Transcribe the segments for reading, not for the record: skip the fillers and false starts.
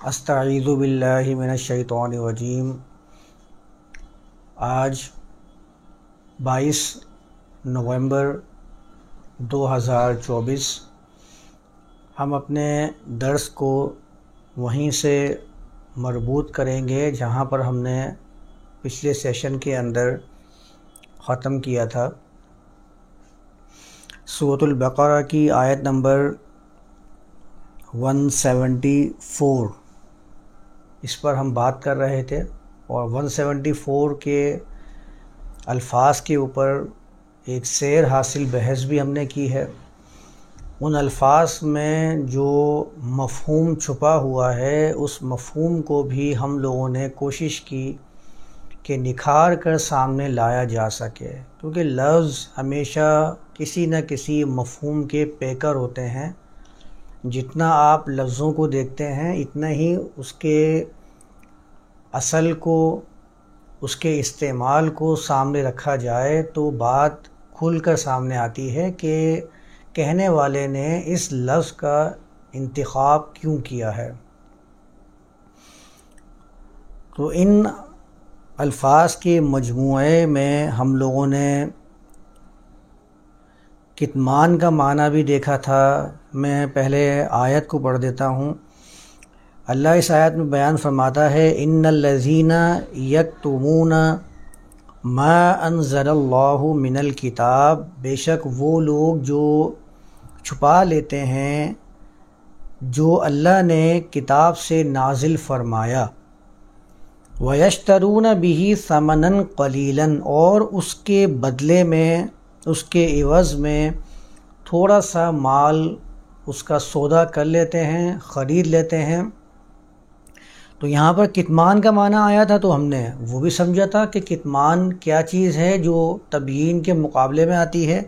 استعیذ باللہ من الشیطان الرجیم۔ آج 22 نومبر 2024 ہم اپنے درس کو وہیں سے مربوط کریں گے جہاں پر ہم نے پچھلے سیشن کے اندر ختم کیا تھا۔ سورۃ البقرہ کی آیت نمبر 174 اس پر ہم بات کر رہے تھے، اور 174 کے الفاظ کے اوپر ایک سیر حاصل بحث بھی ہم نے کی ہے۔ ان الفاظ میں جو مفہوم چھپا ہوا ہے اس مفہوم کو بھی ہم لوگوں نے کوشش کی کہ نکھار کر سامنے لایا جا سکے، کیونکہ لفظ ہمیشہ کسی نہ کسی مفہوم کے پیکر ہوتے ہیں۔ جتنا آپ لفظوں کو دیکھتے ہیں اتنا ہی اس کے اصل کو، اس کے استعمال کو سامنے رکھا جائے تو بات کھل کر سامنے آتی ہے کہ کہنے والے نے اس لفظ کا انتخاب کیوں کیا ہے۔ تو ان الفاظ کے مجموعے میں ہم لوگوں نے کتمان کا معنی بھی دیکھا تھا۔ میں پہلے آیت کو پڑھ دیتا ہوں۔ اللہ اس آیت میں بیان فرماتا ہے، ان الذین یکتمون ما انزل اللہ من الکتاب، بے شک وہ لوگ جو چھپا لیتے ہیں جو اللہ نے کتاب سے نازل فرمایا، وَيَشْتَرُونَ بِهِ ثَمَنًا قَلِيلًا، اور اس کے بدلے میں، اس کے عوض میں تھوڑا سا مال اس کا سودا کر لیتے ہیں، خرید لیتے ہیں۔ تو یہاں پر کتمان کا معنی آیا تھا تو ہم نے وہ بھی سمجھا تھا کہ کتمان کیا چیز ہے جو تبیین کے مقابلے میں آتی ہے،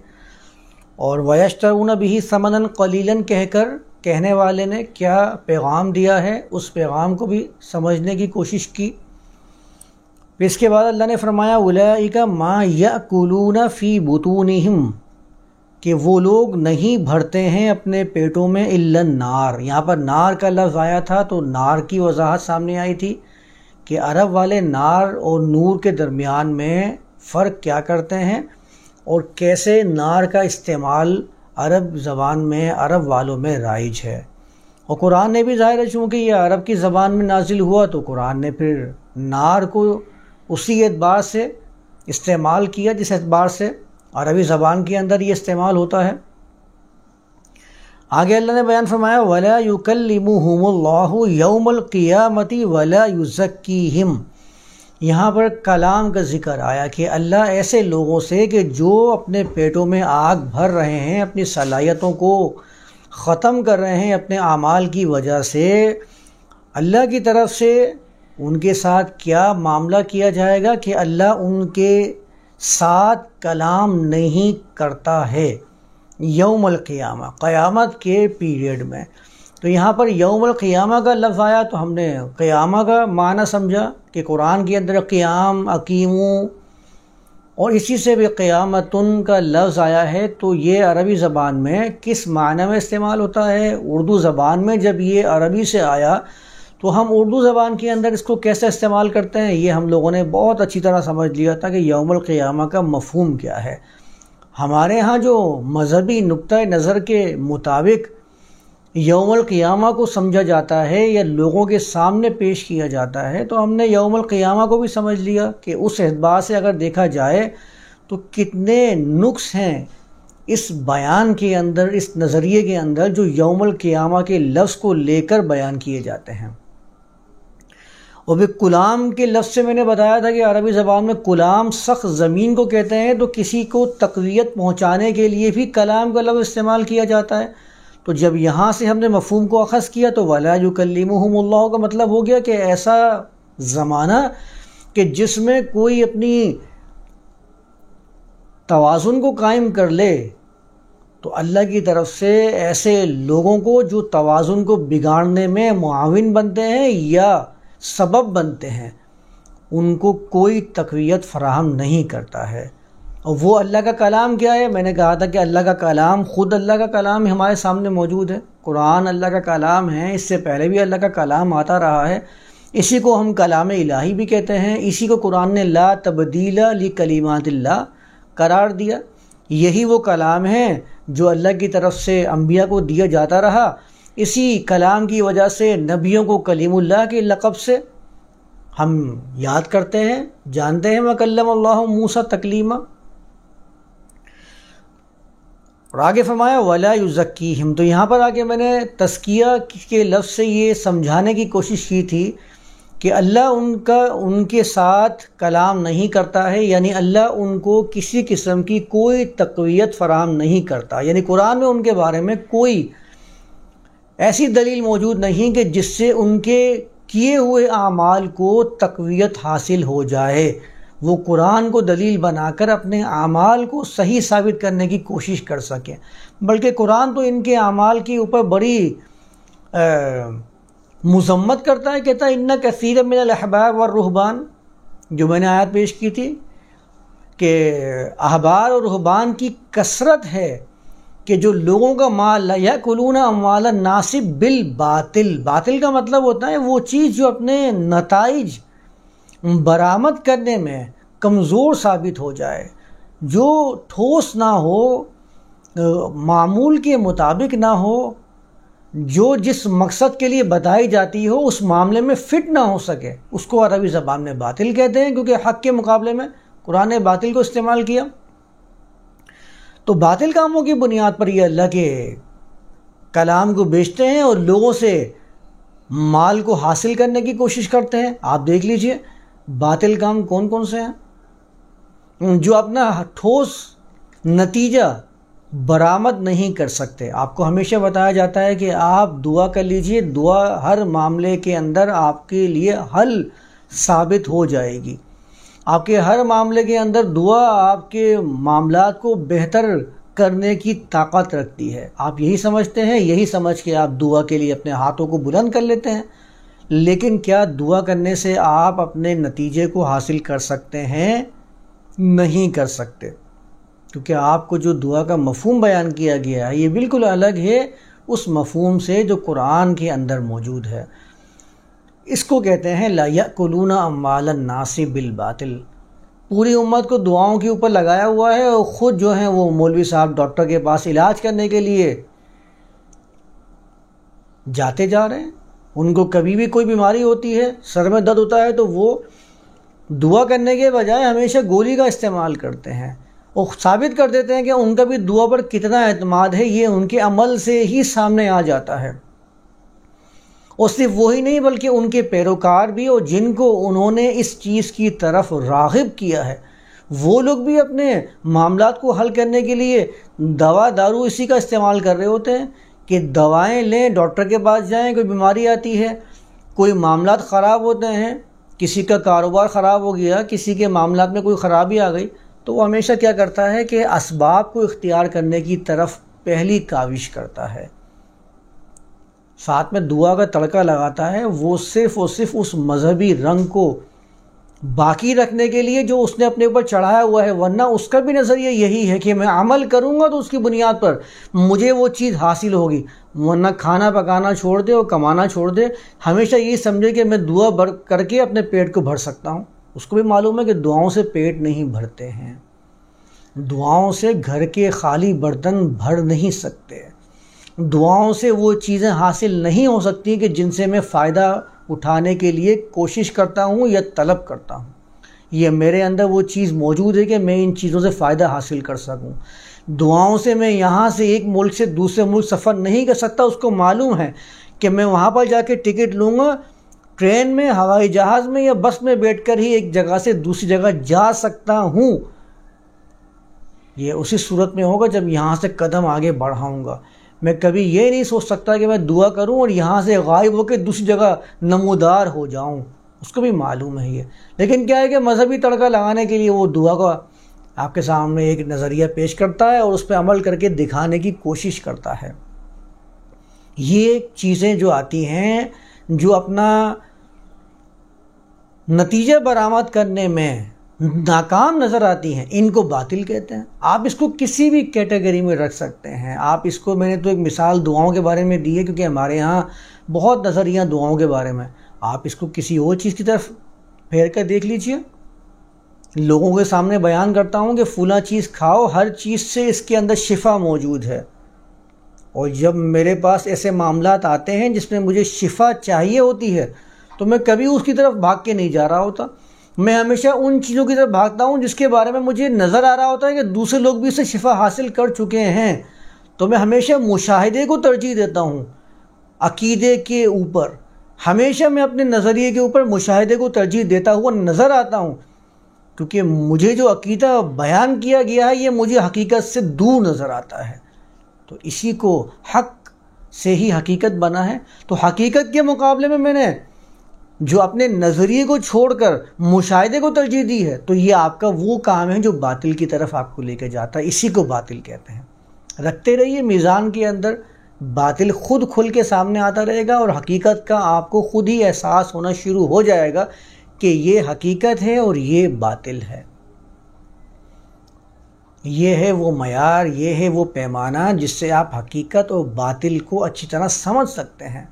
اور وَيَشْتَرُونَ بِهِ ثَمَنًا قَلِيلًا کہہ کر کہنے والے نے کیا پیغام دیا ہے اس پیغام کو بھی سمجھنے کی کوشش کی۔ پھر اس کے بعد اللہ نے فرمایا، أُولَئِكَ مَا يَأْكُلُونَ فِي بُطُونِهِمْ، کہ وہ لوگ نہیں بھرتے ہیں اپنے پیٹوں میں الا النار۔ یہاں پر نار کا لفظ آیا تھا تو نار کی وضاحت سامنے آئی تھی کہ عرب والے نار اور نور کے درمیان میں فرق کیا کرتے ہیں، اور کیسے نار کا استعمال عرب زبان میں، عرب والوں میں رائج ہے۔ اور قرآن نے بھی ظاہر ہے چونکہ یہ عرب کی زبان میں نازل ہوا تو قرآن نے پھر نار کو اسی اعتبار سے استعمال کیا جس اعتبار سے عربی زبان کے اندر یہ استعمال ہوتا ہے۔ آگے اللہ نے بیان فرمایا، وَلَا يُكَلِّمُهُمُ اللَّهُ يَوْمَ الْقِيَامَةِ وَلَا يُزَكِّيهِمْ، یہاں پر کلام کا ذکر آیا کہ اللہ ایسے لوگوں سے کہ جو اپنے پیٹوں میں آگ بھر رہے ہیں، اپنی صلاحیتوں کو ختم کر رہے ہیں اپنے اعمال کی وجہ سے، اللہ کی طرف سے ان کے ساتھ کیا معاملہ کیا جائے گا کہ اللہ ان کے ساتھ کلام نہیں کرتا ہے یوم القیامہ، قیامت کے پیریڈ میں۔ تو یہاں پر یوم القیامہ کا لفظ آیا تو ہم نے قیامہ کا معنی سمجھا کہ قرآن کے اندر قیام، اقیموں، اور اسی سے بھی قیامتن کا لفظ آیا ہے۔ تو یہ عربی زبان میں کس معنی میں استعمال ہوتا ہے؟ اردو زبان میں جب یہ عربی سے آیا تو ہم اردو زبان کے اندر اس کو کیسے استعمال کرتے ہیں یہ ہم لوگوں نے بہت اچھی طرح سمجھ لیا تھا کہ یوم القیامہ کا مفہوم کیا ہے۔ ہمارے ہاں جو مذہبی نقطۂ نظر کے مطابق یوم القیامہ کو سمجھا جاتا ہے یا لوگوں کے سامنے پیش کیا جاتا ہے تو ہم نے یوم القیامہ کو بھی سمجھ لیا کہ اس اعتبار سے اگر دیکھا جائے تو کتنے نقص ہیں اس بیان کے اندر، اس نظریے کے اندر جو یوم القیامہ کے لفظ کو لے کر بیان کیے جاتے ہیں۔ اور پھر کلام کے لفظ سے میں نے بتایا تھا کہ عربی زبان میں کلام سخت زمین کو کہتے ہیں، تو کسی کو تقویت پہنچانے کے لیے بھی کلام کا لفظ استعمال کیا جاتا ہے۔ تو جب یہاں سے ہم نے مفہوم کو اخذ کیا تو وَلَا يُكَلِّمُهُمُ اللَّهُ کا مطلب ہو گیا کہ ایسا زمانہ کہ جس میں کوئی اپنی توازن کو قائم کر لے تو اللہ کی طرف سے ایسے لوگوں کو جو توازن کو بگاڑنے میں معاون بنتے ہیں یا سبب بنتے ہیں، ان کو کوئی تقویت فراہم نہیں کرتا ہے۔ اور وہ اللہ کا کلام کیا ہے؟ میں نے کہا تھا کہ اللہ کا کلام، خود اللہ کا کلام ہمارے سامنے موجود ہے، قرآن اللہ کا کلام ہے، اس سے پہلے بھی اللہ کا کلام آتا رہا ہے، اسی کو ہم کلام الہی بھی کہتے ہیں، اسی کو قرآن نے لا تبدیل لکلمات اللہ قرار دیا۔ یہی وہ کلام ہے جو اللہ کی طرف سے انبیاء کو دیا جاتا رہا، اسی کلام کی وجہ سے نبیوں کو کلیم اللہ کے لقب سے ہم یاد کرتے ہیں، جانتے ہیں۔ وَكَلَّمَ اللَّهُ مُوسَىٰ تَكْلِيمًا۔ اور آگے فرمایا وَلَا يُزَكِّيهِمْ، تو یہاں پر آگے میں نے تزکیہ کے لفظ سے یہ سمجھانے کی کوشش کی تھی کہ اللہ ان کے ساتھ کلام نہیں کرتا ہے، یعنی اللہ ان کو کسی قسم کی کوئی تقویت فراہم نہیں کرتا، یعنی قرآن میں ان کے بارے میں کوئی ایسی دلیل موجود نہیں کہ جس سے ان کے کیے ہوئے اعمال کو تقویت حاصل ہو جائے۔ وہ قرآن کو دلیل بنا کر اپنے اعمال کو صحیح ثابت کرنے کی کوشش کر سکیں، بلکہ قرآن تو ان کے اعمال کے اوپر بڑی مذمت کرتا ہے، کہتا ہے ان کثیر من الاحبار والرہبان، جو میں نے آیت پیش کی تھی کہ احبار اور رہبان کی کثرت ہے کہ جو لوگوں کا مال لا یاکلون اموال الناس بالباطل، باطل کا مطلب ہوتا ہے وہ چیز جو اپنے نتائج برآمد کرنے میں کمزور ثابت ہو جائے، جو ٹھوس نہ ہو، معمول کے مطابق نہ ہو، جو جس مقصد کے لیے بتائی جاتی ہو اس معاملے میں فٹ نہ ہو سکے، اس کو عربی زبان میں باطل کہتے ہیں، کیونکہ حق کے مقابلے میں قرآن نے باطل کو استعمال کیا۔ تو باطل کاموں کی بنیاد پر یہ اللہ کے کلام کو بیچتے ہیں اور لوگوں سے مال کو حاصل کرنے کی کوشش کرتے ہیں۔ آپ دیکھ لیجئے باطل کام کون کون سے ہیں جو اپنا ٹھوس نتیجہ برآمد نہیں کر سکتے۔ آپ کو ہمیشہ بتایا جاتا ہے کہ آپ دعا کر لیجئے، دعا ہر معاملے کے اندر آپ کے لیے حل ثابت ہو جائے گی۔ آپ کے ہر معاملے کے اندر دعا آپ کے معاملات کو بہتر کرنے کی طاقت رکھتی ہے۔ آپ یہی سمجھتے ہیں، یہی سمجھ کے آپ دعا کے لیے اپنے ہاتھوں کو بلند کر لیتے ہیں، لیکن کیا دعا کرنے سے آپ اپنے نتیجے کو حاصل کر سکتے ہیں؟ نہیں کر سکتے، کیونکہ آپ کو جو دعا کا مفہوم بیان کیا گیا ہے یہ بالکل الگ ہے اس مفہوم سے جو قرآن کے اندر موجود ہے۔ اس کو کہتے ہیں لا یاکلون اموال الناس بالباطل۔ پوری امت کو دعاؤں کے اوپر لگایا ہوا ہے اور خود جو ہیں وہ مولوی صاحب ڈاکٹر کے پاس علاج کرنے کے لیے جاتے جا رہے ہیں۔ ان کو کبھی بھی کوئی بیماری ہوتی ہے، سر میں درد ہوتا ہے تو وہ دعا کرنے کے بجائے ہمیشہ گولی کا استعمال کرتے ہیں، اور ثابت کر دیتے ہیں کہ ان کا بھی دعا پر کتنا اعتماد ہے یہ ان کے عمل سے ہی سامنے آ جاتا ہے۔ اور صرف وہی نہیں بلکہ ان کے پیروکار بھی، اور جن کو انہوں نے اس چیز کی طرف راغب کیا ہے، وہ لوگ بھی اپنے معاملات کو حل کرنے کے لیے دوا دارو اسی کا استعمال کر رہے ہوتے ہیں کہ دوائیں لیں، ڈاکٹر کے پاس جائیں، کوئی بیماری آتی ہے، کوئی معاملات خراب ہوتے ہیں، کسی کا کاروبار خراب ہو گیا، کسی کے معاملات میں کوئی خرابی آ گئی، تو وہ ہمیشہ کیا کرتا ہے کہ اسباب کو اختیار کرنے کی طرف پہلی کاوش کرتا ہے، ساتھ میں دعا کا تڑکا لگاتا ہے، وہ صرف اور صرف اس مذہبی رنگ کو باقی رکھنے کے لیے جو اس نے اپنے اوپر چڑھایا ہوا ہے، ورنہ اس کا بھی نظریہ یہی ہے کہ میں عمل کروں گا تو اس کی بنیاد پر مجھے وہ چیز حاصل ہوگی، ورنہ کھانا پکانا چھوڑ دے اور کمانا چھوڑ دے، ہمیشہ یہ سمجھے کہ میں دعا کر کے اپنے پیٹ کو بھر سکتا ہوں۔ اس کو بھی معلوم ہے کہ دعاؤں سے پیٹ نہیں بھرتے ہیں، دعاؤں سے گھر کے خالی برتن بھر نہیں سکتے، دعاؤں سے وہ چیزیں حاصل نہیں ہو سکتی کہ جن سے میں فائدہ اٹھانے کے لیے کوشش کرتا ہوں یا طلب کرتا ہوں۔ یہ میرے اندر وہ چیز موجود ہے کہ میں ان چیزوں سے فائدہ حاصل کر سکوں۔ دعاؤں سے میں یہاں سے ایک ملک سے دوسرے ملک سفر نہیں کر سکتا، اس کو معلوم ہے کہ میں وہاں پر جا کے ٹکٹ لوں گا، ٹرین میں، ہوائی جہاز میں یا بس میں بیٹھ کر ہی ایک جگہ سے دوسری جگہ جا سکتا ہوں۔ یہ اسی صورت میں ہوگا جب یہاں سے قدم آگے بڑھاؤں گا۔ میں کبھی یہ نہیں سوچ سکتا کہ میں دعا کروں اور یہاں سے غائب ہو کے دوسری جگہ نمودار ہو جاؤں، اس کو بھی معلوم ہے یہ، لیکن کیا ہے کہ مذہبی تڑکا لگانے کے لیے وہ دعا کو آپ کے سامنے ایک نظریہ پیش کرتا ہے اور اس پہ عمل کر کے دکھانے کی کوشش کرتا ہے۔ یہ چیزیں جو آتی ہیں جو اپنا نتیجہ برآمد کرنے میں ناکام نظر آتی ہیں، ان کو باطل کہتے ہیں۔ آپ اس کو کسی بھی کیٹیگری میں رکھ سکتے ہیں۔ آپ اس کو، میں نے تو ایک مثال دعاؤں کے بارے میں دی ہے کیونکہ ہمارے ہاں بہت نظریہ دعاؤں کے بارے میں، آپ اس کو کسی اور چیز کی طرف پھیر کر دیکھ لیجئے۔ لوگوں کے سامنے بیان کرتا ہوں کہ فلاں چیز کھاؤ، ہر چیز سے اس کے اندر شفا موجود ہے، اور جب میرے پاس ایسے معاملات آتے ہیں جس میں مجھے شفا چاہیے ہوتی ہے تو میں کبھی اس کی طرف بھاگ کے نہیں جا رہا ہوتا، میں ہمیشہ ان چیزوں کی طرف بھاگتا ہوں جس کے بارے میں مجھے نظر آ رہا ہوتا ہے کہ دوسرے لوگ بھی اس سے شفا حاصل کر چکے ہیں۔ تو میں ہمیشہ مشاہدے کو ترجیح دیتا ہوں عقیدے کے اوپر، ہمیشہ میں اپنے نظریے کے اوپر مشاہدے کو ترجیح دیتا ہوا نظر آتا ہوں، کیونکہ مجھے جو عقیدہ بیان کیا گیا ہے یہ مجھے حقیقت سے دور نظر آتا ہے، تو اسی کو حق سے ہی حقیقت بنا ہے۔ تو حقیقت کے مقابلے میں نے جو اپنے نظریے کو چھوڑ کر مشاہدے کو ترجیح دی ہے، تو یہ آپ کا وہ کام ہے جو باطل کی طرف آپ کو لے کے جاتا ہے، اسی کو باطل کہتے ہیں۔ رکھتے رہیے میزان کے اندر، باطل خود کھل کے سامنے آتا رہے گا، اور حقیقت کا آپ کو خود ہی احساس ہونا شروع ہو جائے گا کہ یہ حقیقت ہے اور یہ باطل ہے۔ یہ ہے وہ معیار، یہ ہے وہ پیمانہ جس سے آپ حقیقت اور باطل کو اچھی طرح سمجھ سکتے ہیں۔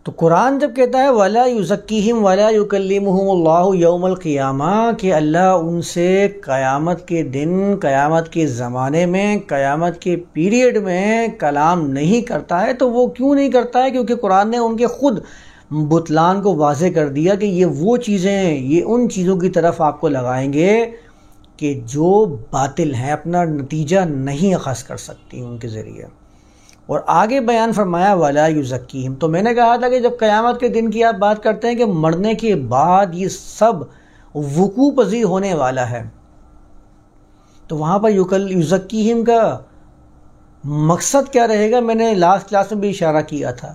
تو قرآن جب کہتا ہے وَلَا يُزَكِّيهِمْ وَلَا يُكَلِّمُهُمُ اللَّهُ يَوْمَ الْقِيَامَةِ کہ اللہ ان سے قیامت کے دن، قیامت کے زمانے میں، قیامت کے پیریڈ میں کلام نہیں کرتا ہے، تو وہ کیوں نہیں کرتا ہے؟ کیونکہ قرآن نے ان کے خود بطلان کو واضح کر دیا کہ یہ وہ چیزیں، یہ ان چیزوں کی طرف آپ کو لگائیں گے کہ جو باطل ہیں، اپنا نتیجہ نہیں اخذ کر سکتی ان کے ذریعے۔ اور آگے بیان فرمایا وَلَا يُزَكِّيهِمْ۔ تو میں نے کہا تھا کہ جب قیامت کے دن کی آپ بات کرتے ہیں کہ مرنے کے بعد یہ سب وقوع پذیر ہونے والا ہے، تو وہاں پر يُزَكِّيهِمْ کا مقصد کیا رہے گا؟ میں نے لاسٹ کلاس میں بھی اشارہ کیا تھا،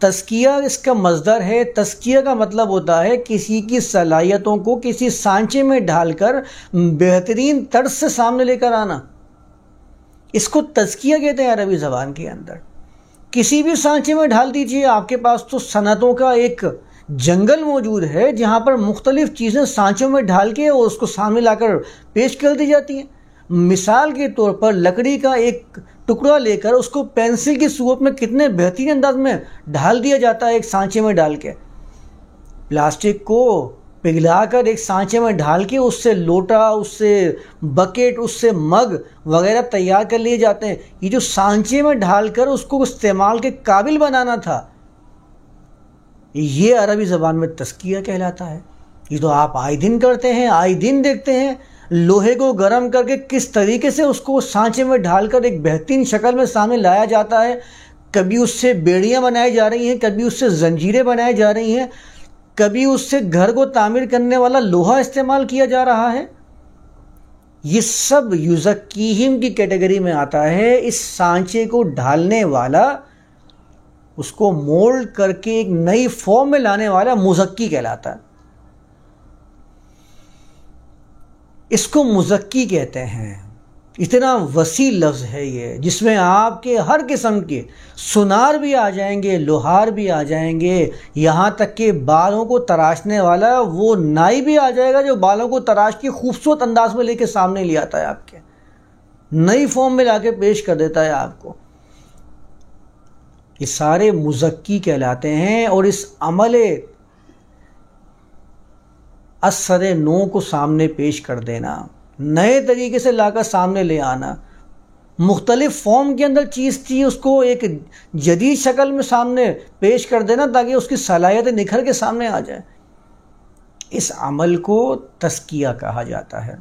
تزکیہ اس کا مصدر ہے۔ تزکیہ کا مطلب ہوتا ہے کسی کی صلاحیتوں کو کسی سانچے میں ڈھال کر بہترین طرز سے سامنے لے کر آنا، اس کو تزکیہ کہتے ہیں عربی زبان کے اندر۔ کسی بھی سانچے میں ڈھال دیجئے، آپ کے پاس تو صنعتوں کا ایک جنگل موجود ہے جہاں پر مختلف چیزیں سانچوں میں ڈھال کے اور اس کو سامنے لا کر پیش کر دی جاتی ہیں۔ مثال کے طور پر لکڑی کا ایک ٹکڑا لے کر اس کو پینسل کی صورت میں کتنے بہترین انداز میں ڈھال دیا جاتا ہے ایک سانچے میں ڈال کے۔ پلاسٹک کو پگھلا کر ایک سانچے میں ڈھال کے اس سے لوٹا، اس سے بکیٹ، اس سے مگ وغیرہ تیار کر لیے جاتے ہیں۔ یہ جو سانچے میں ڈھال کر اس کو استعمال کے قابل بنانا تھا، یہ عربی زبان میں تزکیہ کہلاتا ہے۔ یہ تو آپ آئے دن کرتے ہیں، آئے دن دیکھتے ہیں لوہے کو گرم کر کے کس طریقے سے اس کو سانچے میں ڈھال کر ایک بہترین شکل میں سامنے لایا جاتا ہے۔ کبھی اس سے بیڑیاں بنائی جا رہی ہیں، کبھی اس سے زنجیریں بنائی جا رہی ہیں، کبھی اس سے گھر کو تعمیر کرنے والا لوہا استعمال کیا جا رہا ہے۔ یہ سب یزکیہم کی کیٹیگری میں آتا ہے۔ اس سانچے کو ڈھالنے والا، اس کو مولڈ کر کے ایک نئی فارم میں لانے والا مزکی کہلاتا ہے۔ اس کو مزکی کہتے ہیں۔ اتنا وسیع لفظ ہے یہ، جس میں آپ کے ہر قسم کے سنار بھی آ جائیں گے، لوہار بھی آ جائیں گے، یہاں تک کہ بالوں کو تراشنے والا وہ نائی بھی آ جائے گا جو بالوں کو تراش کے خوبصورت انداز میں لے کے سامنے لے آتا ہے، آپ کے نئی فارم میں لا کے پیش کر دیتا ہے آپ کو۔ یہ سارے مزکی کہلاتے ہیں۔ اور اس عمل اثر نو کو سامنے پیش کر دینا، نئے طریقے سے لا کر سامنے لے آنا، مختلف فارم کے اندر چیز تھی اس کو ایک جدید شکل میں سامنے پیش کر دینا تاکہ اس کی صلاحیتیں نکھر کے سامنے آ جائیں، اس عمل کو تزکیہ کہا جاتا ہے۔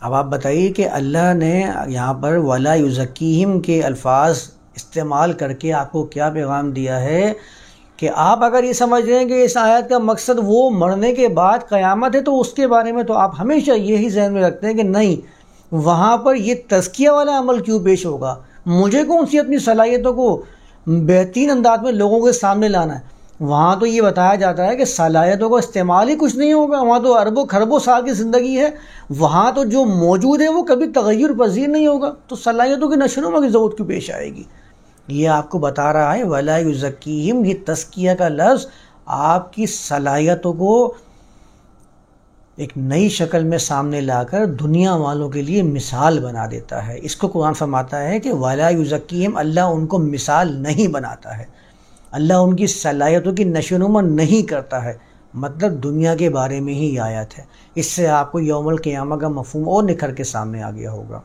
اب آپ بتائیے کہ اللہ نے یہاں پر وَلَا يُزَكِّيهِمْ کے الفاظ استعمال کر کے آپ کو کیا پیغام دیا ہے کہ آپ اگر یہ سمجھ رہے ہیں کہ اس آیت کا مقصد وہ مرنے کے بعد قیامت ہے، تو اس کے بارے میں تو آپ ہمیشہ یہی ذہن میں رکھتے ہیں کہ نہیں، وہاں پر یہ تزکیہ والا عمل کیوں پیش ہوگا؟ مجھے کون سی اپنی صلاحیتوں کو بہترین انداز میں لوگوں کے سامنے لانا ہے؟ وہاں تو یہ بتایا جاتا ہے کہ صلاحیتوں کا استعمال ہی کچھ نہیں ہوگا، وہاں تو اربوں خربوں سال کی زندگی ہے، وہاں تو جو موجود ہے وہ کبھی تغیر پذیر نہیں ہوگا، تو صلاحیتوں کی نشو و نما کی ضرورت کیوں پیش آئے گی؟ یہ آپ کو بتا رہا ہے وَلَا يُزَكِّيهِمْ، یہ تزکیہ کا لفظ آپ کی صلاحیتوں کو ایک نئی شکل میں سامنے لا کر دنیا والوں کے لیے مثال بنا دیتا ہے۔ اس کو قرآن فرماتا ہے کہ وَلَا يُزَكِّيهِمْ، اللہ ان کو مثال نہیں بناتا ہے، اللہ ان کی صلاحیتوں کی نشوونما نہیں کرتا ہے، مطلب دنیا کے بارے میں ہی آیت ہے۔ اس سے آپ کو یوم القیامہ کا مفہوم اور نکھر کے سامنے آ گیا ہوگا۔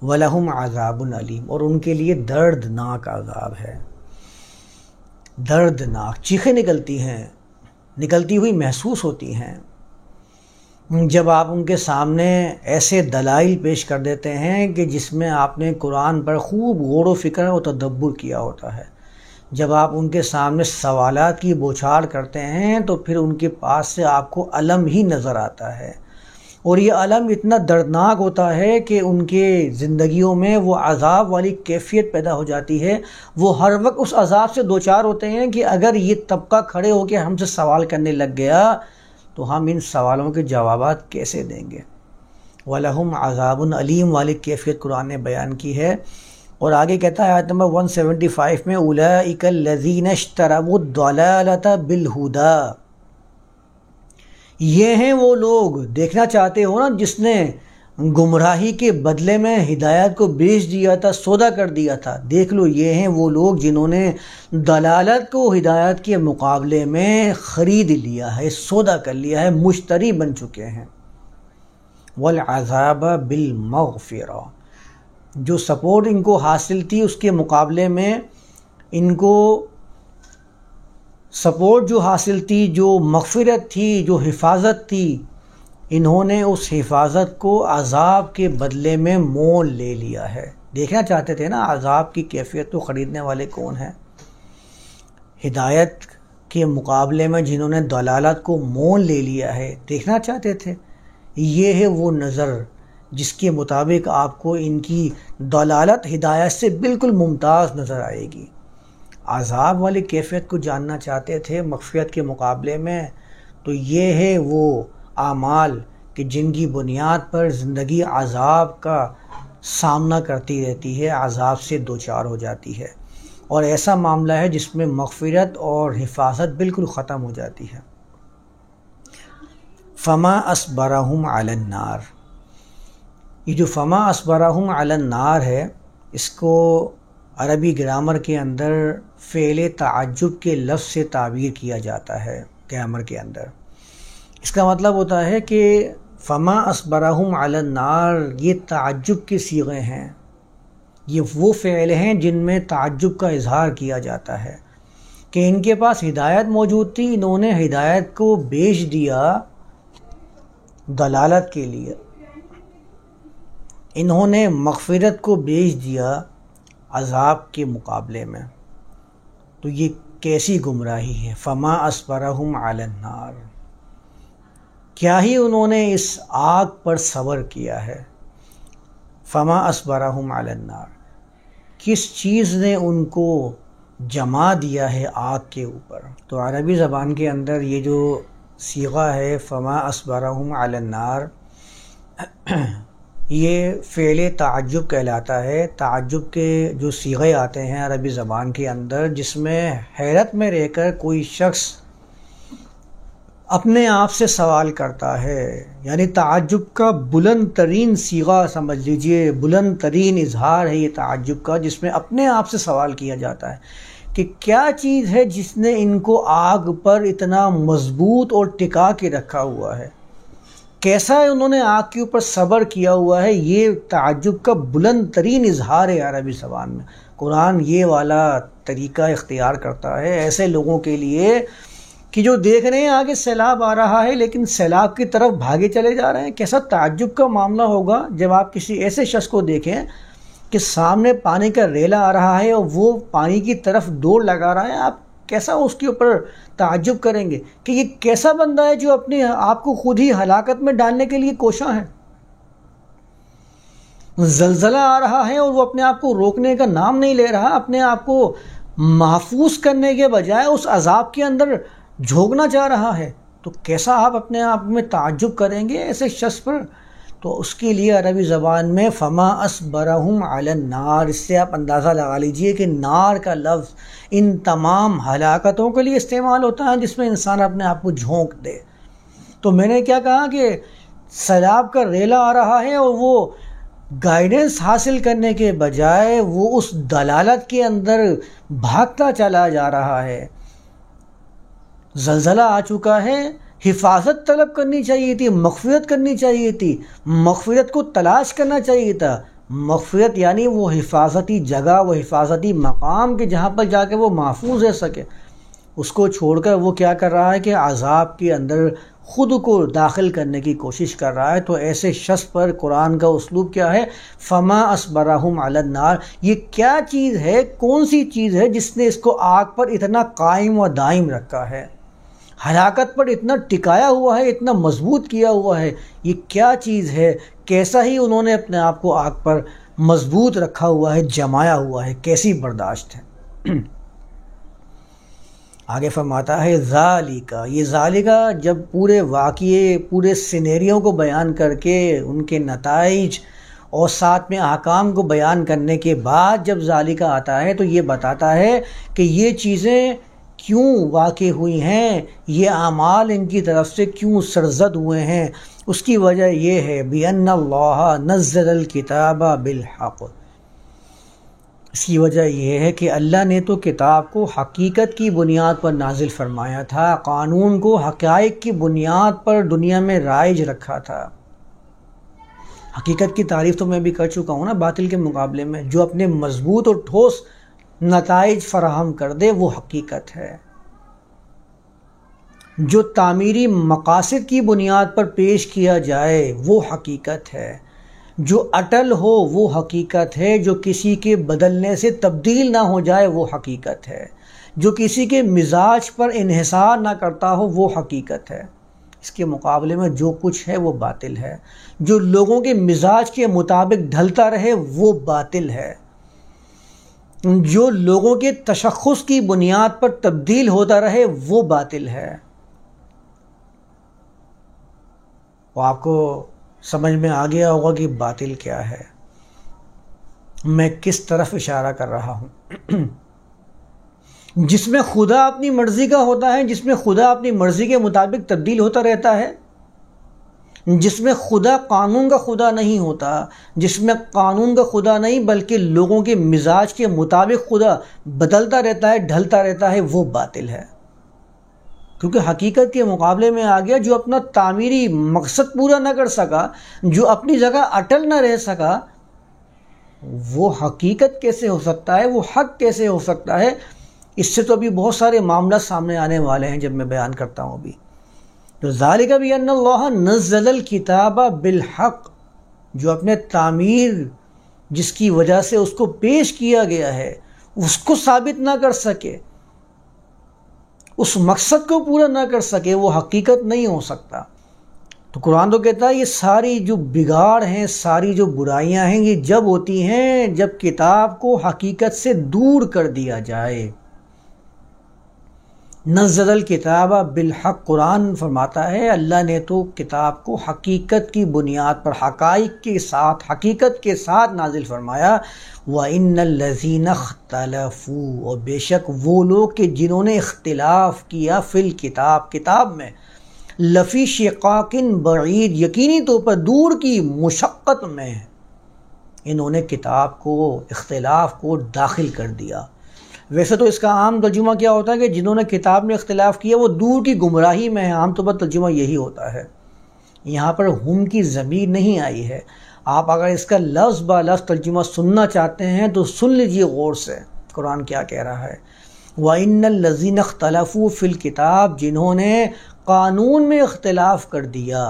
وَلَهُمْ عَذَابٌ عَلِيمٌ، اور ان کے لیے دردناک عذاب ہے، دردناک، چیخیں نکلتی ہوئی محسوس ہوتی ہیں جب آپ ان کے سامنے ایسے دلائل پیش کر دیتے ہیں کہ جس میں آپ نے قرآن پر خوب غور و فکر و تدبر کیا ہوتا ہے۔ جب آپ ان کے سامنے سوالات کی بوچھار کرتے ہیں تو پھر ان کے پاس سے آپ کو علم ہی نظر آتا ہے، اور یہ علم اتنا دردناک ہوتا ہے کہ ان کے زندگیوں میں وہ عذاب والی کیفیت پیدا ہو جاتی ہے۔ وہ ہر وقت اس عذاب سے دوچار ہوتے ہیں کہ اگر یہ طبقہ کھڑے ہو کے ہم سے سوال کرنے لگ گیا تو ہم ان سوالوں کے جوابات کیسے دیں گے۔ وَلَهُمْ عَذَابٌ عَلِيمٌ والی کیفیت قرآن نے بیان کی ہے، اور آگے کہتا ہے آیت نمبر 175 میں أُولَئِكَ الَّذِينَ اشْتَرَوُا الضَّلَالَةَ بِالْهُدَىٰ، یہ ہیں وہ لوگ، دیکھنا چاہتے ہو نا، جس نے گمراہی کے بدلے میں ہدایت کو بیچ دیا تھا، سودا کر دیا تھا، دیکھ لو یہ ہیں وہ لوگ جنہوں نے دلالت کو ہدایت کے مقابلے میں خرید لیا ہے، سودا کر لیا ہے، مشتری بن چکے ہیں۔ والعذاب بالمغفرہ، جو سپورٹ ان کو حاصل تھی اس کے مقابلے میں ان کو سپورٹ جو حاصل تھی، جو مغفرت تھی، جو حفاظت تھی، انہوں نے اس حفاظت کو عذاب کے بدلے میں مول لے لیا ہے۔ دیکھنا چاہتے تھے نا عذاب کی کیفیت تو خریدنے والے کون ہیں؟ ہدایت کے مقابلے میں جنہوں نے دلالت کو مول لے لیا ہے، دیکھنا چاہتے تھے۔ یہ ہے وہ نظر جس کے مطابق آپ کو ان کی دلالت ہدایت سے بالکل ممتاز نظر آئے گی۔ عذاب والی کیفیت کو جاننا چاہتے تھے مغفرت کے مقابلے میں، تو یہ ہے وہ اعمال کہ جن کی بنیاد پر زندگی عذاب کا سامنا کرتی رہتی ہے، عذاب سے دوچار ہو جاتی ہے، اور ایسا معاملہ ہے جس میں مغفرت اور حفاظت بالکل ختم ہو جاتی ہے۔ فما اصبرہم علی النار، یہ جو فما اصبرہم علی النار ہے، اس کو عربی گرامر کے اندر فعل تعجب کے لفظ سے تعبیر کیا جاتا ہے گرامر کے اندر۔ اس کا مطلب ہوتا ہے کہ فما اصبرہم علی النار، یہ تعجب کے صیغے ہیں، یہ وہ فعل ہیں جن میں تعجب کا اظہار کیا جاتا ہے کہ ان کے پاس ہدایت موجود تھی، انہوں نے ہدایت کو بیچ دیا دلالت کے لیے، انہوں نے مغفرت کو بیچ دیا عذاب کے مقابلے میں، تو یہ کیسی گمراہی ہے۔ فما اصبرہم علی النار، کیا ہی انہوں نے اس آگ پر صبر کیا ہے۔ فما اصبرہم علی النار، کس چیز نے ان کو جما دیا ہے آگ کے اوپر؟ تو عربی زبان کے اندر یہ جو صیغہ ہے فما اصبرہم علی النار، یہ فعل تعجب کہلاتا ہے۔ تعجب کے جو صیغے آتے ہیں عربی زبان کے اندر، جس میں حیرت میں رہ کر کوئی شخص اپنے آپ سے سوال کرتا ہے، یعنی تعجب کا بلند ترین صیغہ سمجھ لیجئے، بلند ترین اظہار ہے یہ تعجب کا، جس میں اپنے آپ سے سوال کیا جاتا ہے کہ کیا چیز ہے جس نے ان کو آگ پر اتنا مضبوط اور ٹکا کے رکھا ہوا ہے، کیسا ہے انہوں نے آگ کے اوپر صبر کیا ہوا ہے۔ یہ تعجب کا بلند ترین اظہار ہے عربی زبان میں۔ قرآن یہ والا طریقہ اختیار کرتا ہے ایسے لوگوں کے لیے کہ جو دیکھ رہے ہیں آگے سیلاب آ رہا ہے لیکن سیلاب کی طرف بھاگے چلے جا رہے ہیں۔ کیسا تعجب کا معاملہ ہوگا جب آپ کسی ایسے شخص کو دیکھیں کہ سامنے پانی کا ریلا آ رہا ہے اور وہ پانی کی طرف دوڑ لگا رہا ہے، آپ کیسا اس کے اوپر تعجب کریں گے کہ یہ کیسا بندہ ہے جو اپنے آپ کو خود ہی ہلاکت میں ڈالنے کے لیے کوشاں ہے۔ زلزلہ آ رہا ہے اور وہ اپنے آپ کو روکنے کا نام نہیں لے رہا، اپنے آپ کو محفوظ کرنے کے بجائے اس عذاب کے اندر جھونکنا چاہ رہا ہے، تو کیسا آپ اپنے آپ میں تعجب کریں گے ایسے شخص پر؟ تو اس کے لیے عربی زبان میں فما اصبرہم علی النار، اس سے آپ اندازہ لگا لیجئے کہ نار کا لفظ ان تمام ہلاکتوں کے لیے استعمال ہوتا ہے جس میں انسان اپنے آپ کو جھونک دے۔ تو میں نے کیا کہا کہ سیلاب کا ریلا آ رہا ہے اور وہ گائیڈنس حاصل کرنے کے بجائے وہ اس دلالت کے اندر بھاگتا چلا جا رہا ہے. زلزلہ آ چکا ہے، حفاظت طلب کرنی چاہیے تھی، مغفرت کرنی چاہیے تھی، مغفرت کو تلاش کرنا چاہیے تھا. مغفرت یعنی وہ حفاظتی جگہ، وہ حفاظتی مقام کہ جہاں پر جا کے وہ محفوظ رہ سکے. اس کو چھوڑ کر وہ کیا کر رہا ہے کہ عذاب کے اندر خود کو داخل کرنے کی کوشش کر رہا ہے. تو ایسے شخص پر قرآن کا اسلوب کیا ہے؟ فما اصبرہم علی النار. یہ کیا چیز ہے، کون سی چیز ہے جس نے اس کو آگ پر اتنا قائم و دائم رکھا ہے، ہلاکت پر اتنا ٹکایا ہوا ہے، اتنا مضبوط کیا ہوا ہے؟ یہ کیا چیز ہے؟ کیسا ہی انہوں نے اپنے آپ کو آگ پر مضبوط رکھا ہوا ہے، جمایا ہوا ہے، کیسی برداشت ہے. آگے فرماتا ہے ذالکا. یہ ذالکا جب پورے واقعے، پورے سینیریوں کو بیان کر کے ان کے نتائج اور ساتھ میں احکام کو بیان کرنے کے بعد جب ذالکا آتا ہے تو یہ بتاتا ہے کہ یہ چیزیں کیوں واقع ہوئی ہیں، یہ اعمال ان کی طرف سے کیوں سرزد ہوئے ہیں. اس کی وجہ یہ ہے بِأَنَّ اللَّهَ نَزَّلَ الْكِتَابَ بِالْحَقِّ. اس کی وجہ یہ ہے کہ اللہ نے تو کتاب کو حقیقت کی بنیاد پر نازل فرمایا تھا، قانون کو حقائق کی بنیاد پر دنیا میں رائج رکھا تھا. حقیقت کی تعریف تو میں بھی کر چکا ہوں نا باطل کے مقابلے میں. جو اپنے مضبوط اور ٹھوس نتائج فراہم کر دے وہ حقیقت ہے. جو تعمیری مقاصد کی بنیاد پر پیش کیا جائے وہ حقیقت ہے. جو اٹل ہو وہ حقیقت ہے. جو کسی کے بدلنے سے تبدیل نہ ہو جائے وہ حقیقت ہے. جو کسی کے مزاج پر انحصار نہ کرتا ہو وہ حقیقت ہے. اس کے مقابلے میں جو کچھ ہے وہ باطل ہے. جو لوگوں کے مزاج کے مطابق ڈھلتا رہے وہ باطل ہے. جو لوگوں کے تشخص کی بنیاد پر تبدیل ہوتا رہے وہ باطل ہے. وہ آپ کو سمجھ میں آ گیا ہوگا کہ باطل کیا ہے، میں کس طرف اشارہ کر رہا ہوں. جس میں خدا اپنی مرضی کا ہوتا ہے، جس میں خدا اپنی مرضی کے مطابق تبدیل ہوتا رہتا ہے، جس میں خدا قانون کا خدا نہیں ہوتا، جس میں قانون کا خدا نہیں بلکہ لوگوں کے مزاج کے مطابق خدا بدلتا رہتا ہے، ڈھلتا رہتا ہے، وہ باطل ہے. کیونکہ حقیقت کے مقابلے میں آ گیا جو اپنا تعمیری مقصد پورا نہ کر سکا، جو اپنی جگہ اٹل نہ رہ سکا، وہ حقیقت کیسے ہو سکتا ہے، وہ حق کیسے ہو سکتا ہے. اس سے تو ابھی بہت سارے معاملات سامنے آنے والے ہیں جب میں بیان کرتا ہوں ابھی. تو ذالک بِأَنَّ اللَّهَ نَزَّلَ الْكِتَابَ بِالْحَقِّ. جو اپنے تعمیر جس کی وجہ سے اس کو پیش کیا گیا ہے اس کو ثابت نہ کر سکے، اس مقصد کو پورا نہ کر سکے، وہ حقیقت نہیں ہو سکتا. تو قرآن تو کہتا ہے یہ ساری جو بگاڑ ہیں، ساری جو برائیاں ہیں، یہ جب ہوتی ہیں جب کتاب کو حقیقت سے دور کر دیا جائے. نزل الکتاب بالحق. قرآن فرماتا ہے اللہ نے تو کتاب کو حقیقت کی بنیاد پر، حقائق کے ساتھ، حقیقت کے ساتھ نازل فرمایا. وَإِنَّ الَّذِينَ اخْتَلَفُوا. اور بے شک وہ لوگ کہ جنہوں نے اختلاف کیا فی الکتاب، کتاب میں، لفی شقاق بعید، یقینی طور پر دور کی مشقت میں انہوں نے کتاب کو، اختلاف کو داخل کر دیا. ویسے تو اس کا عام ترجمہ کیا ہوتا ہے کہ جنہوں نے کتاب میں اختلاف کیا وہ دور کی گمراہی میں ہیں. عام طور پر ترجمہ یہی ہوتا ہے. یہاں پر ہم کی ضمیر نہیں آئی ہے. آپ اگر اس کا لفظ با لفظ ترجمہ سننا چاہتے ہیں تو سن لیجئے غور سے قرآن کیا کہہ رہا ہے. وَإِنَّ الَّذِينَ اخْتَلَفُوا فِي الْكِتَابِ. جنہوں نے قانون میں اختلاف کر دیا.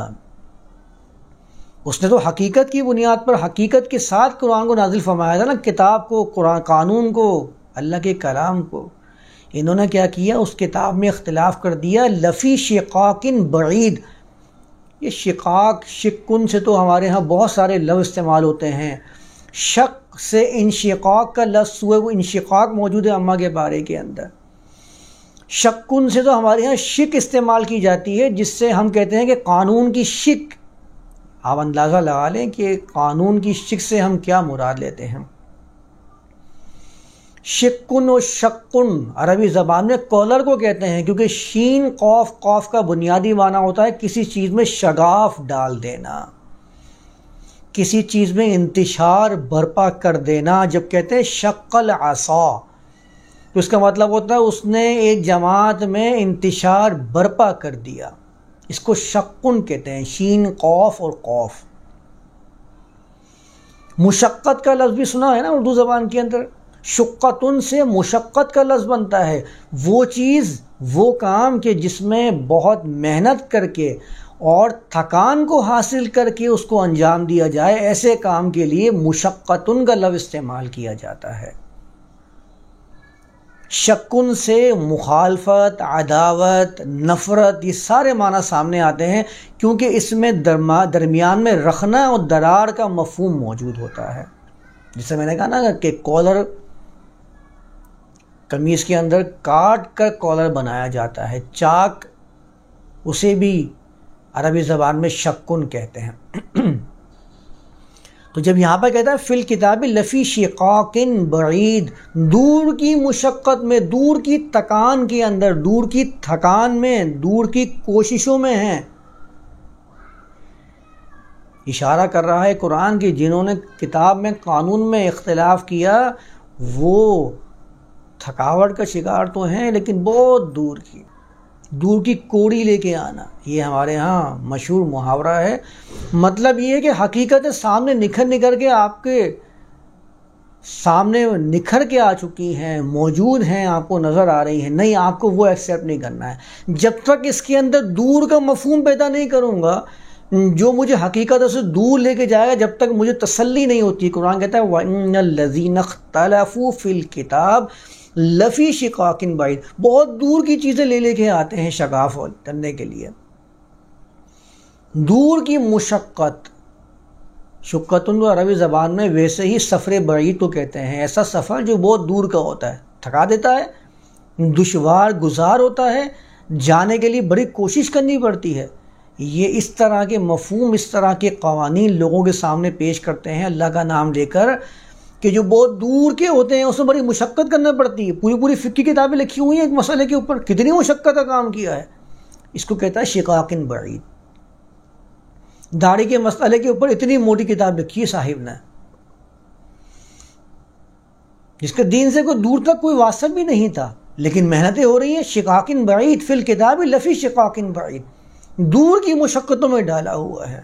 اس نے تو حقیقت کی بنیاد پر، حقیقت کے ساتھ قرآن کو نازل فرمایا تھا نا، کتاب کو، قرآن، قانون کو، اللہ کے کلام کو. انہوں نے کیا کیا؟ اس کتاب میں اختلاف کر دیا. لفی شقاق بعید. یہ شقاق، شکن سے تو ہمارے ہاں بہت سارے لفظ استعمال ہوتے ہیں. شق سے انشقاق کا لفظ ہوا، وہ انشقاق موجود ہے اماں کے بارے کے اندر. شکن سے تو ہمارے ہاں شک استعمال کی جاتی ہے، جس سے ہم کہتے ہیں کہ قانون کی شک. آپ اندازہ لگا لیں کہ قانون کی شک سے ہم کیا مراد لیتے ہیں. شکن و شکن عربی زبان میں کالر کو کہتے ہیں، کیونکہ شین قاف قاف کا بنیادی معنی ہوتا ہے کسی چیز میں شگاف ڈال دینا، کسی چیز میں انتشار برپا کر دینا۔ جب کہتے ہیں شق العصا تو اس کا مطلب ہوتا ہے اس نے ایک جماعت میں انتشار برپا کر دیا، اس کو شقن کہتے ہیں، شین قاف اور قاف۔ مشقت کا لفظ بھی سنا ہے نا اردو زبان کے اندر، شقتن سے مشقت کا لفظ بنتا ہے، وہ چیز وہ کام کہ جس میں بہت محنت کر کے اور تھکان کو حاصل کر کے اس کو انجام دیا جائے، ایسے کام کے لیے مشقتن کا لفظ استعمال کیا جاتا ہے۔ شکن سے مخالفت، عداوت، نفرت، یہ سارے معنی سامنے آتے ہیں، کیونکہ اس میں درمیان میں رکھنا اور درار کا مفہوم موجود ہوتا ہے۔ جسے میں نے کہا نا کہ کالر، قمیص کے اندر کاٹ کر کالر بنایا جاتا ہے، چاک اسے بھی عربی زبان میں شکن کہتے ہیں۔ تو جب یہاں پر کہتا ہے فی الکتاب لفی شقاق بعید، دور کی مشقت میں، دور کی تکان کے اندر، دور کی تھکان میں، دور کی کوششوں میں ہیں، اشارہ کر رہا ہے قرآن کی جنہوں نے کتاب میں قانون میں اختلاف کیا وہ تھکاوٹ کا شکار تو ہیں، لیکن بہت دور کی کوڑی لے کے آنا، یہ ہمارے ہاں مشہور محاورہ ہے۔ مطلب یہ ہے کہ حقیقت سامنے نکھر کے آپ کے سامنے نکھر کے آ چکی ہیں، موجود ہیں، آپ کو نظر آ رہی ہیں، نہیں آپ کو وہ ایکسیپٹ نہیں کرنا ہے۔ جب تک اس کے اندر دور کا مفہوم پیدا نہیں کروں گا جو مجھے حقیقت سے دور لے کے جائے گا، جب تک مجھے تسلی نہیں ہوتی۔ قرآن کہتا ہے وَإِنَّ الَّذِينَ اخْتَلَفُوا فِي الْكِتَابِ لفی شقاق بعید، بہت دور کی چیزیں لے کے آتے ہیں شگاف کرنے کے لیے۔ دور کی مشقت، شقتن تو عربی زبان میں ویسے ہی سفر بعید کو کہتے ہیں، ایسا سفر جو بہت دور کا ہوتا ہے، تھکا دیتا ہے، دشوار گزار ہوتا ہے، جانے کے لیے بڑی کوشش کرنی پڑتی ہے۔ یہ اس طرح کے مفہوم، اس طرح کے قوانین لوگوں کے سامنے پیش کرتے ہیں اللہ کا نام لے کر، کہ جو بہت دور کے ہوتے ہیں اس میں بڑی مشقت کرنا پڑتی ہے۔ پوری فقہ کی کتابیں لکھی ہوئی ہیں ایک مسئلے کے اوپر، کتنی مشقت کا کام کیا ہے، اس کو کہتا ہے شقاق بعید۔ داڑھی کے مسئلے کے اوپر اتنی موٹی کتاب لکھی ہے صاحب نے، جس کے دین سے کوئی دور تک کوئی واسطہ بھی نہیں تھا، لیکن محنتیں ہو رہی ہیں۔ شقاق بعید فی الکتاب لفی شقاق بعید، دور کی مشقتوں میں ڈالا ہوا ہے،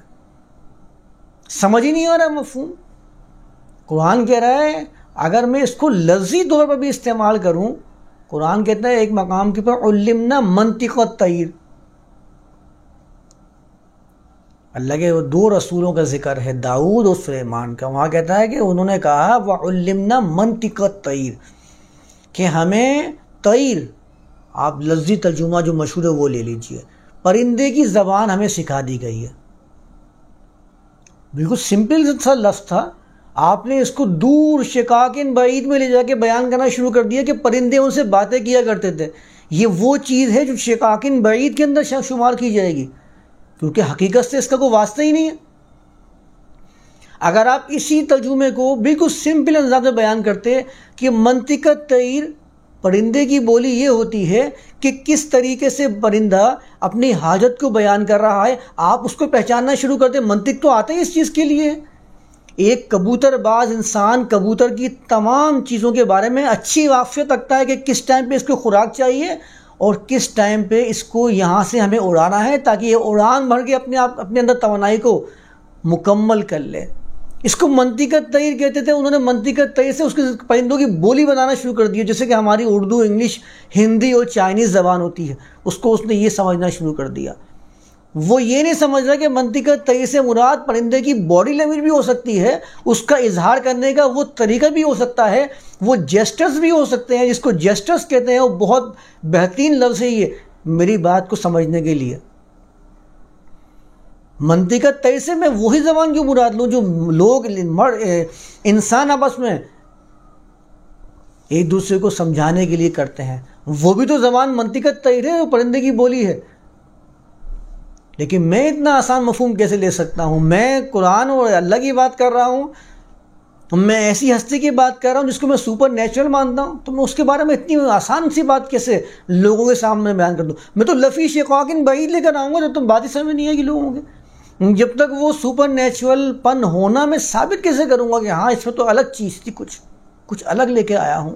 سمجھ ہی نہیں آ رہا مفہوم۔ قرآن کہہ رہا ہے اگر میں اس کو لفظی طور پر بھی استعمال کروں، قرآن کہتا ہے ایک مقام کے پر علمنا منطق الطیر، اللہ کے دو رسولوں کا ذکر ہے، داؤد اور سلیمان کا، وہاں کہتا ہے کہ انہوں نے کہا وَعُلِّمْنَا مَنْطِقَ الطَّيْرِ، کہ ہمیں طیر، آپ لفظی ترجمہ جو مشہور ہے وہ لے لیجئے، پرندے کی زبان ہمیں سکھا دی گئی ہے۔ بالکل سمپل سا لفظ تھا، آپ نے اس کو دور شقاق بعید میں لے جا کے بیان کرنا شروع کر دیا کہ پرندے ان سے باتیں کیا کرتے تھے۔ یہ وہ چیز ہے جو شقاق بعید کے اندر شمار کی جائے گی، کیونکہ حقیقت سے اس کا کوئی واسطہ ہی نہیں ہے۔ اگر آپ اسی ترجمے کو بالکل سمپل انداز میں بیان کرتے کہ منطق الطیر، پرندے کی بولی یہ ہوتی ہے کہ کس طریقے سے پرندہ اپنی حاجت کو بیان کر رہا ہے، آپ اس کو پہچاننا شروع کرتے، منطق تو آتے ہیں اس چیز کے لیے۔ ایک کبوتر باز انسان کبوتر کی تمام چیزوں کے بارے میں اچھی واقفیت رکھتا ہے کہ کس ٹائم پہ اس کو خوراک چاہیے اور کس ٹائم پہ اس کو یہاں سے ہمیں اڑانا ہے تاکہ یہ اڑان بھر کے اپنے اندر توانائی کو مکمل کر لے۔ اس کو منطق الطیر کہتے تھے، انہوں نے منطق الطیر سے اس کے پرندوں کی بولی بنانا شروع کر دی، جیسے کہ ہماری اردو، انگلش، ہندی اور چائنیز زبان ہوتی ہے، اس نے یہ سمجھنا شروع کر دیا۔ وہ یہ نہیں سمجھ رہا کہ منطق الطیر سے مراد پرندے کی باڈی لینگویج بھی ہو سکتی ہے، اس کا اظہار کرنے کا وہ طریقہ بھی ہو سکتا ہے، وہ جیسٹرز بھی ہو سکتے ہیں، جس کو جیسٹرز کہتے ہیں، وہ بہت بہترین لفظ ہے یہ میری بات کو سمجھنے کے لیے۔ منطق الطیر سے میں وہی زبان کیوں مراد لوں جو لوگ انسان آپس میں ایک دوسرے کو سمجھانے کے لیے کرتے ہیں، وہ بھی تو زبان منطق الطیر ہے، وہ پرندے کی بولی ہے۔ لیکن میں اتنا آسان مفہوم کیسے لے سکتا ہوں؟ میں قرآن اور اللہ کی بات کر رہا ہوں، میں ایسی ہستی کی بات کر رہا ہوں جس کو میں سپر نیچرل مانتا ہوں، تو میں اس کے بارے میں اتنی آسان سی بات کیسے لوگوں کے سامنے بیان کر دوں؟ میں تو لفی شقاق بعید لے کر آؤں گا، جب تم بات ہی سمجھ نہیں آئے گی لوگوں کے، جب تک وہ سپر نیچرل پن ہونا میں ثابت کیسے کروں گا کہ ہاں اس میں تو الگ چیز تھی، کچھ الگ لے کے آیا ہوں۔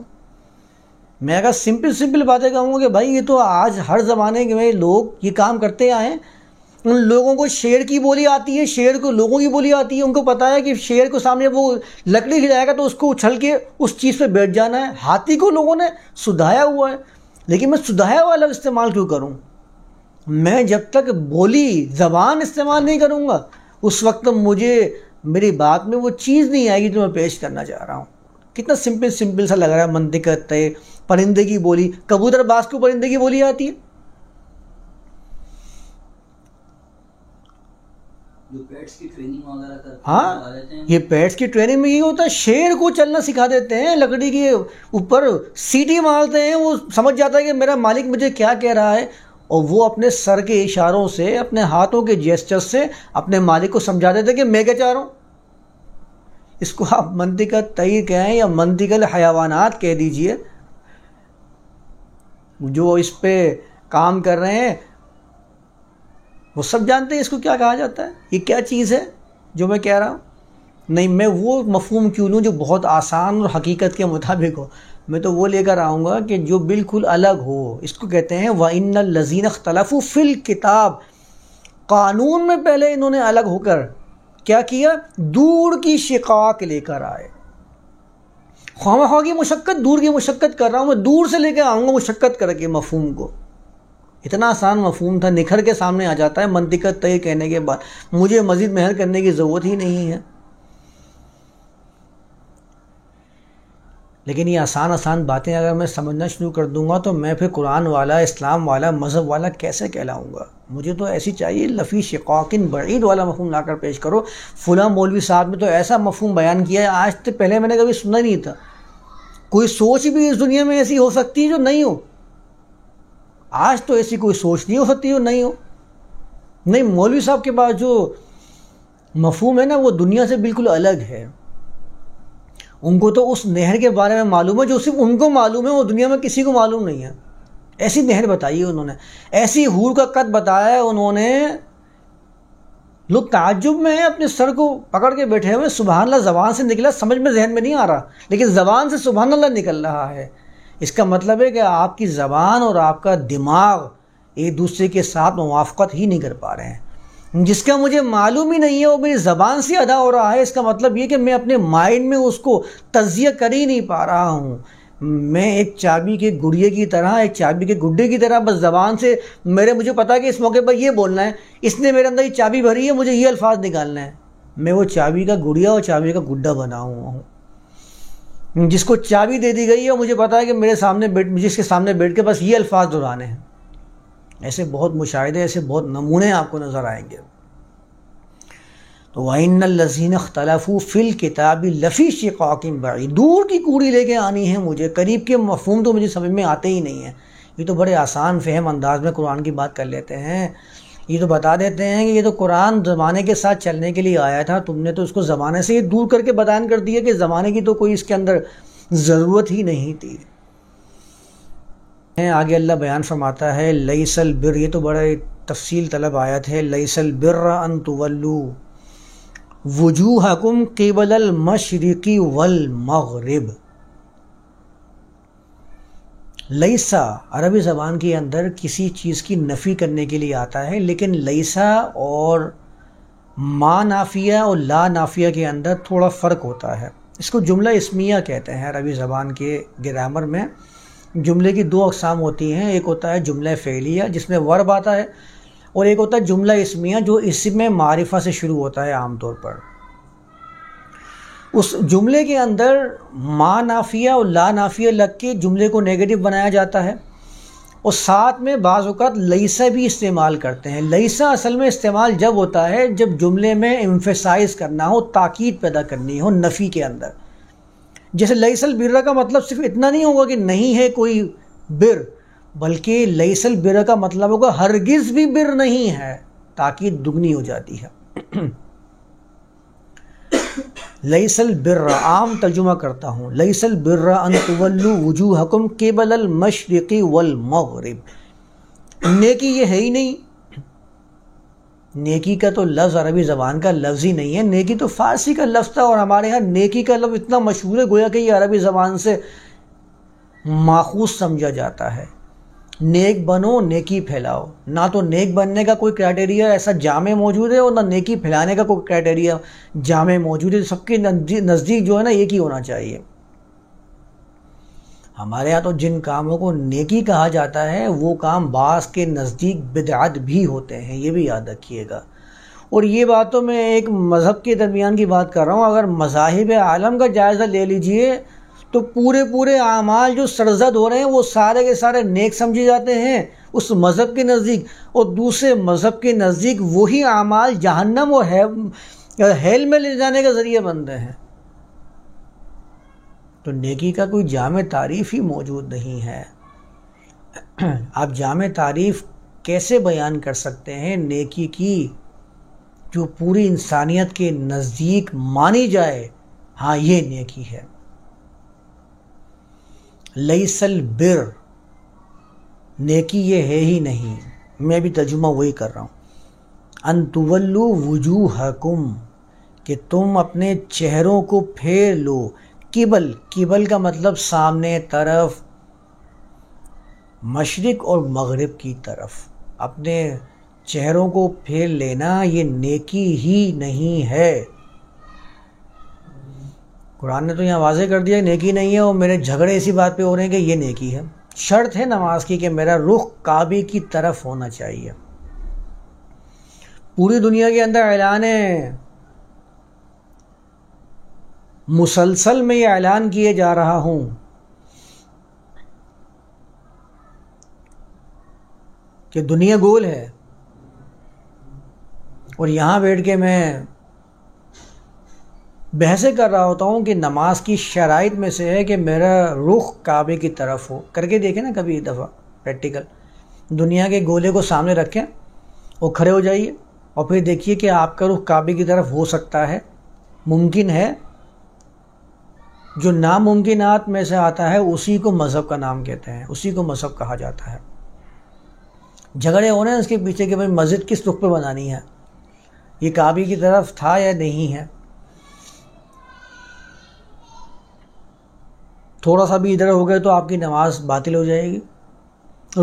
میں اگر سمپل باتیں کہوں گا کہ بھائی یہ تو آج ہر زمانے میں لوگ یہ کام کرتے آئے ہیں، ان لوگوں کو شیر کی بولی آتی ہے، شیر کو لوگوں کی بولی آتی ہے، ان کو پتہ ہے کہ شیر کو سامنے وہ لکڑی کھلائے گا تو اس کو اچھل کے اس چیز پہ بیٹھ جانا ہے۔ ہاتھی کو لوگوں نے سدھایا ہوا ہے، لیکن میں سدھایا ہوا لفظ استعمال کیوں کروں؟ میں جب تک بولی زبان استعمال نہیں کروں گا اس وقت مجھے میری بات میں وہ چیز نہیں آئے گی جو میں پیش کرنا چاہ رہا ہوں۔ کتنا سمپل سا لگ رہا ہے، منطقت ہے، پرندے کی بولی، کبوتر باز کو پرندے کی بولی آتی ہے؟ جو پیٹس کی ٹریننگ وغیرہ کرتے ہیں، ہاں یہ پیٹس کی ٹریننگ میں یہ ہوتا ہے، شیر کو چلنا سکھا دیتے ہیں، لکڑی کے اوپر سیٹی مارتے ہیں، وہ سمجھ جاتا ہے کہ میرا مالک مجھے کیا کہہ رہا ہے، اور وہ اپنے سر کے اشاروں سے، اپنے ہاتھوں کے جیسچر سے اپنے مالک کو سمجھا دیتے ہیں کہ میں کیا چاہ رہا ہوں۔ اس کو آپ منطقت طیر کہیں یا منطقل حیوانات کہہ دیجئے، جو اس پہ کام کر رہے ہیں وہ سب جانتے ہیں اس کو کیا کہا جاتا ہے، یہ کیا چیز ہے جو میں کہہ رہا ہوں۔ نہیں، میں وہ مفہوم کیوں لوں جو بہت آسان اور حقیقت کے مطابق ہو، میں تو وہ لے کر آؤں گا کہ جو بالکل الگ ہو۔ اس کو کہتے ہیں وَإِنَّ الَّذِينَ اخْتَلَفُوا فِي الْكِتَابِ، قانون میں پہلے انہوں نے الگ ہو کر کیا کیا؟ دور کی شقاق لے کر آئے۔ خواہ کی مشقت، دور کی مشقت کر رہا ہوں، میں دور سے لے کے آؤں گا مشقت کر کے مفہوم کو۔ اتنا آسان مفہوم تھا، نکھر کے سامنے آ جاتا ہے منطقت طے کہنے کے بعد، مجھے مزید محنت کرنے کی ضرورت ہی نہیں ہے۔ لیکن یہ آسان باتیں اگر میں سمجھنا شروع کر دوں گا تو میں پھر قرآن والا، اسلام والا، مذہب والا کیسے کہلاؤں گا؟ مجھے تو ایسی چاہیے لفی شقاق بعید والا مفہوم لا کر پیش کرو۔ فلاں مولوی صاحب نے تو ایسا مفہوم بیان کیا ہے آج تک پہلے میں نے کبھی سنا نہیں تھا۔ کوئی سوچ بھی اس دنیا میں ایسی ہو سکتی ہے جو نہیں ہو؟ آج تو ایسی کوئی سوچ نہیں ہو سکتی جو نہیں ہو۔ نہیں، مولوی صاحب کے پاس جو مفہوم ہے نا وہ دنیا سے بالکل الگ ہے۔ ان کو تو اس نہر کے بارے میں معلوم ہے جو صرف ان کو معلوم ہے، وہ دنیا میں کسی کو معلوم نہیں ہے۔ ایسی نہر بتائی ہے انہوں نے، ایسی حور کا قد بتایا ہے انہوں نے، لوگ تعجب میں ہیں، اپنے سر کو پکڑ کے بیٹھے ہوئے۔ سبحان اللہ زبان سے نکلا، سمجھ میں ذہن میں نہیں آ رہا، لیکن زبان سے سبحان اللہ نکل رہا ہے۔ اس کا مطلب ہے کہ آپ کی زبان اور آپ کا دماغ ایک دوسرے کے ساتھ موافقت ہی نہیں کر پا رہے ہیں۔ جس کا مجھے معلوم ہی نہیں ہے وہ میری زبان سے ادا ہو رہا ہے، اس کا مطلب یہ کہ میں اپنے مائنڈ میں اس کو تجزیہ کر ہی نہیں پا رہا ہوں۔ میں ایک چابی کے گڑیے کی طرح، ایک چابی کے گڈے کی طرح بس زبان سے مجھے پتا کہ اس موقع پر یہ بولنا ہے، اس نے میرے اندر یہ چابی بھری ہے، مجھے یہ الفاظ نکالنا ہے۔ میں وہ چابی کا گڑیا اور چابی کا گڈا بنا ہوا ہوں، جس کو چابی دے دی گئی ہے، مجھے پتا ہے کہ مجھے اس کے سامنے بیٹھ کے بس یہ الفاظ دہرانے ہیں۔ ایسے بہت مشاہدے، ایسے بہت نمونے آپ کو نظر آئیں گے۔ تو وَإِنَّ الَّذِينَ اخْتَلَفُوا فِي الْكِتَابِ لَفِي شِقَاقٍ بَعِيدٍ، دور کی کوڑی لے کے آنی ہے مجھے، قریب کے مفہوم تو مجھے سمجھ میں آتے ہی نہیں ہیں۔ یہ تو بڑے آسان فہم انداز میں قرآن کی بات کر لیتے ہیں، یہ تو بتا دیتے ہیں کہ یہ تو قرآن زمانے کے ساتھ چلنے کے لیے آیا تھا، تم نے تو اس کو زمانے سے ہی دور کر کے بیان کر دیا کہ زمانے کی تو کوئی اس کے اندر ضرورت ہی نہیں تھی۔ آگے اللہ بیان فرماتا ہے لیس البر، یہ تو بڑا تفصیل طلب آیت ہے، لیس البر ان تولوا وجوہکم قبل المشرق والمغرب۔ لیسا عربی زبان کے اندر کسی چیز کی نفی کرنے کے لیے آتا ہے، لیکن لیسا اور ما نافیہ اور لا نافیہ کے اندر تھوڑا فرق ہوتا ہے۔ اس کو جملہ اسمیہ کہتے ہیں عربی زبان کے گرامر میں۔ جملے کی دو اقسام ہوتی ہیں، ایک ہوتا ہے جملہ فعلیہ جس میں ورب آتا ہے، اور ایک ہوتا ہے جملہ اسمیہ جو اسم معرفہ سے شروع ہوتا ہے عام طور پر۔ اس جملے کے اندر ما نافیہ اور لا نافیہ لگ کے جملے کو نیگیٹو بنایا جاتا ہے، اور ساتھ میں بعض اوقات لیسا بھی استعمال کرتے ہیں۔ لیسا اصل میں استعمال جب ہوتا ہے جب جملے میں ایمفیسائز کرنا ہو، تاکید پیدا کرنی ہو نفی کے اندر۔ جیسے لیس البر کا مطلب صرف اتنا نہیں ہوگا کہ نہیں ہے کوئی بر، بلکہ لیس البر کا مطلب ہوگا ہرگز بھی بر نہیں ہے، تاکید دگنی ہو جاتی ہے۔ لیس البر، عام ترجمہ کرتا ہوں، لیس البر ان تولوا وجوہکم قبل المشرق والمغرب، نیکی یہ ہے ہی نہیں، نیکی کا تو لفظ عربی زبان کا لفظ ہی نہیں ہے، نیکی تو فارسی کا لفظ تھا، اور ہمارے ہاں نیکی کا لفظ اتنا مشہور ہے گویا کہ یہ عربی زبان سے ماخوذ سمجھا جاتا ہے۔ نیک بنو، نیکی پھیلاؤ، نہ تو نیک بننے کا کوئی کرائٹیریا ایسا جامع موجود ہے اور نہ نیکی پھیلانے کا کوئی کرائٹیریا جامع موجود ہے، سب کے نزدیک جو ہے نا ایک ہی ہونا چاہیے۔ ہمارے ہاں تو جن کاموں کو نیکی کہا جاتا ہے وہ کام بعض کے نزدیک بدعت بھی ہوتے ہیں، یہ بھی یاد رکھیے گا۔ اور یہ بات تو میں ایک مذہب کے درمیان کی بات کر رہا ہوں، اگر مذاہب عالم کا جائزہ لے لیجئے تو پورے اعمال جو سرزد ہو رہے ہیں وہ سارے کے سارے نیک سمجھے جاتے ہیں اس مذہب کے نزدیک، اور دوسرے مذہب کے نزدیک وہی اعمال جہنم اور ہیل میں لے جانے کا ذریعہ بنتے ہیں۔ تو نیکی کا کوئی جامع تعریف ہی موجود نہیں ہے۔ آپ جامع تعریف کیسے بیان کر سکتے ہیں نیکی کی جو پوری انسانیت کے نزدیک مانی جائے ہاں یہ نیکی ہے؟ لیس البر، نیکی یہ ہے ہی نہیں، میں بھی ترجمہ وہی کر رہا ہوں، ان تولوا وجوہکم، کہ تم اپنے چہروں کو پھیر لو، قبل کا مطلب سامنے طرف، مشرق اور مغرب کی طرف، اپنے چہروں کو پھیر لینا یہ نیکی ہی نہیں ہے۔ قرآن نے تو یہاں واضح کر دیا نیکی نہیں ہے، اور میرے جھگڑے اسی بات پہ ہو رہے ہیں کہ یہ نیکی ہے۔ شرط ہے نماز کی کہ میرا رخ کعبے کی طرف ہونا چاہیے۔ پوری دنیا کے اندر اعلان ہے، مسلسل میں یہ اعلان کیے جا رہا ہوں کہ دنیا گول ہے، اور یہاں بیٹھ کے میں بحثیں کر رہا ہوتا ہوں کہ نماز کی شرائط میں سے ہے کہ میرا رخ کعبے کی طرف ہو۔ کر کے دیکھیں نا کبھی ایک دفعہ پریکٹیکل، دنیا کے گولے کو سامنے رکھیں اور کھڑے ہو جائیے اور پھر دیکھیے کہ آپ کا رخ کعبے کی طرف ہو سکتا ہے، ممکن ہے۔ جو ناممکنات میں سے آتا ہے اسی کو مذہب کا نام کہتے ہیں، اسی کو مذہب کہا جاتا ہے۔ جھگڑے ہو رہے ہیں اس کے پیچھے کہ بھائی مسجد کس رخ پہ بنانی ہے، یہ کعبے کی طرف تھا یا نہیں ہے۔ تھوڑا سا بھی ادھر ہو گئے تو آپ کی نماز باطل ہو جائے گی۔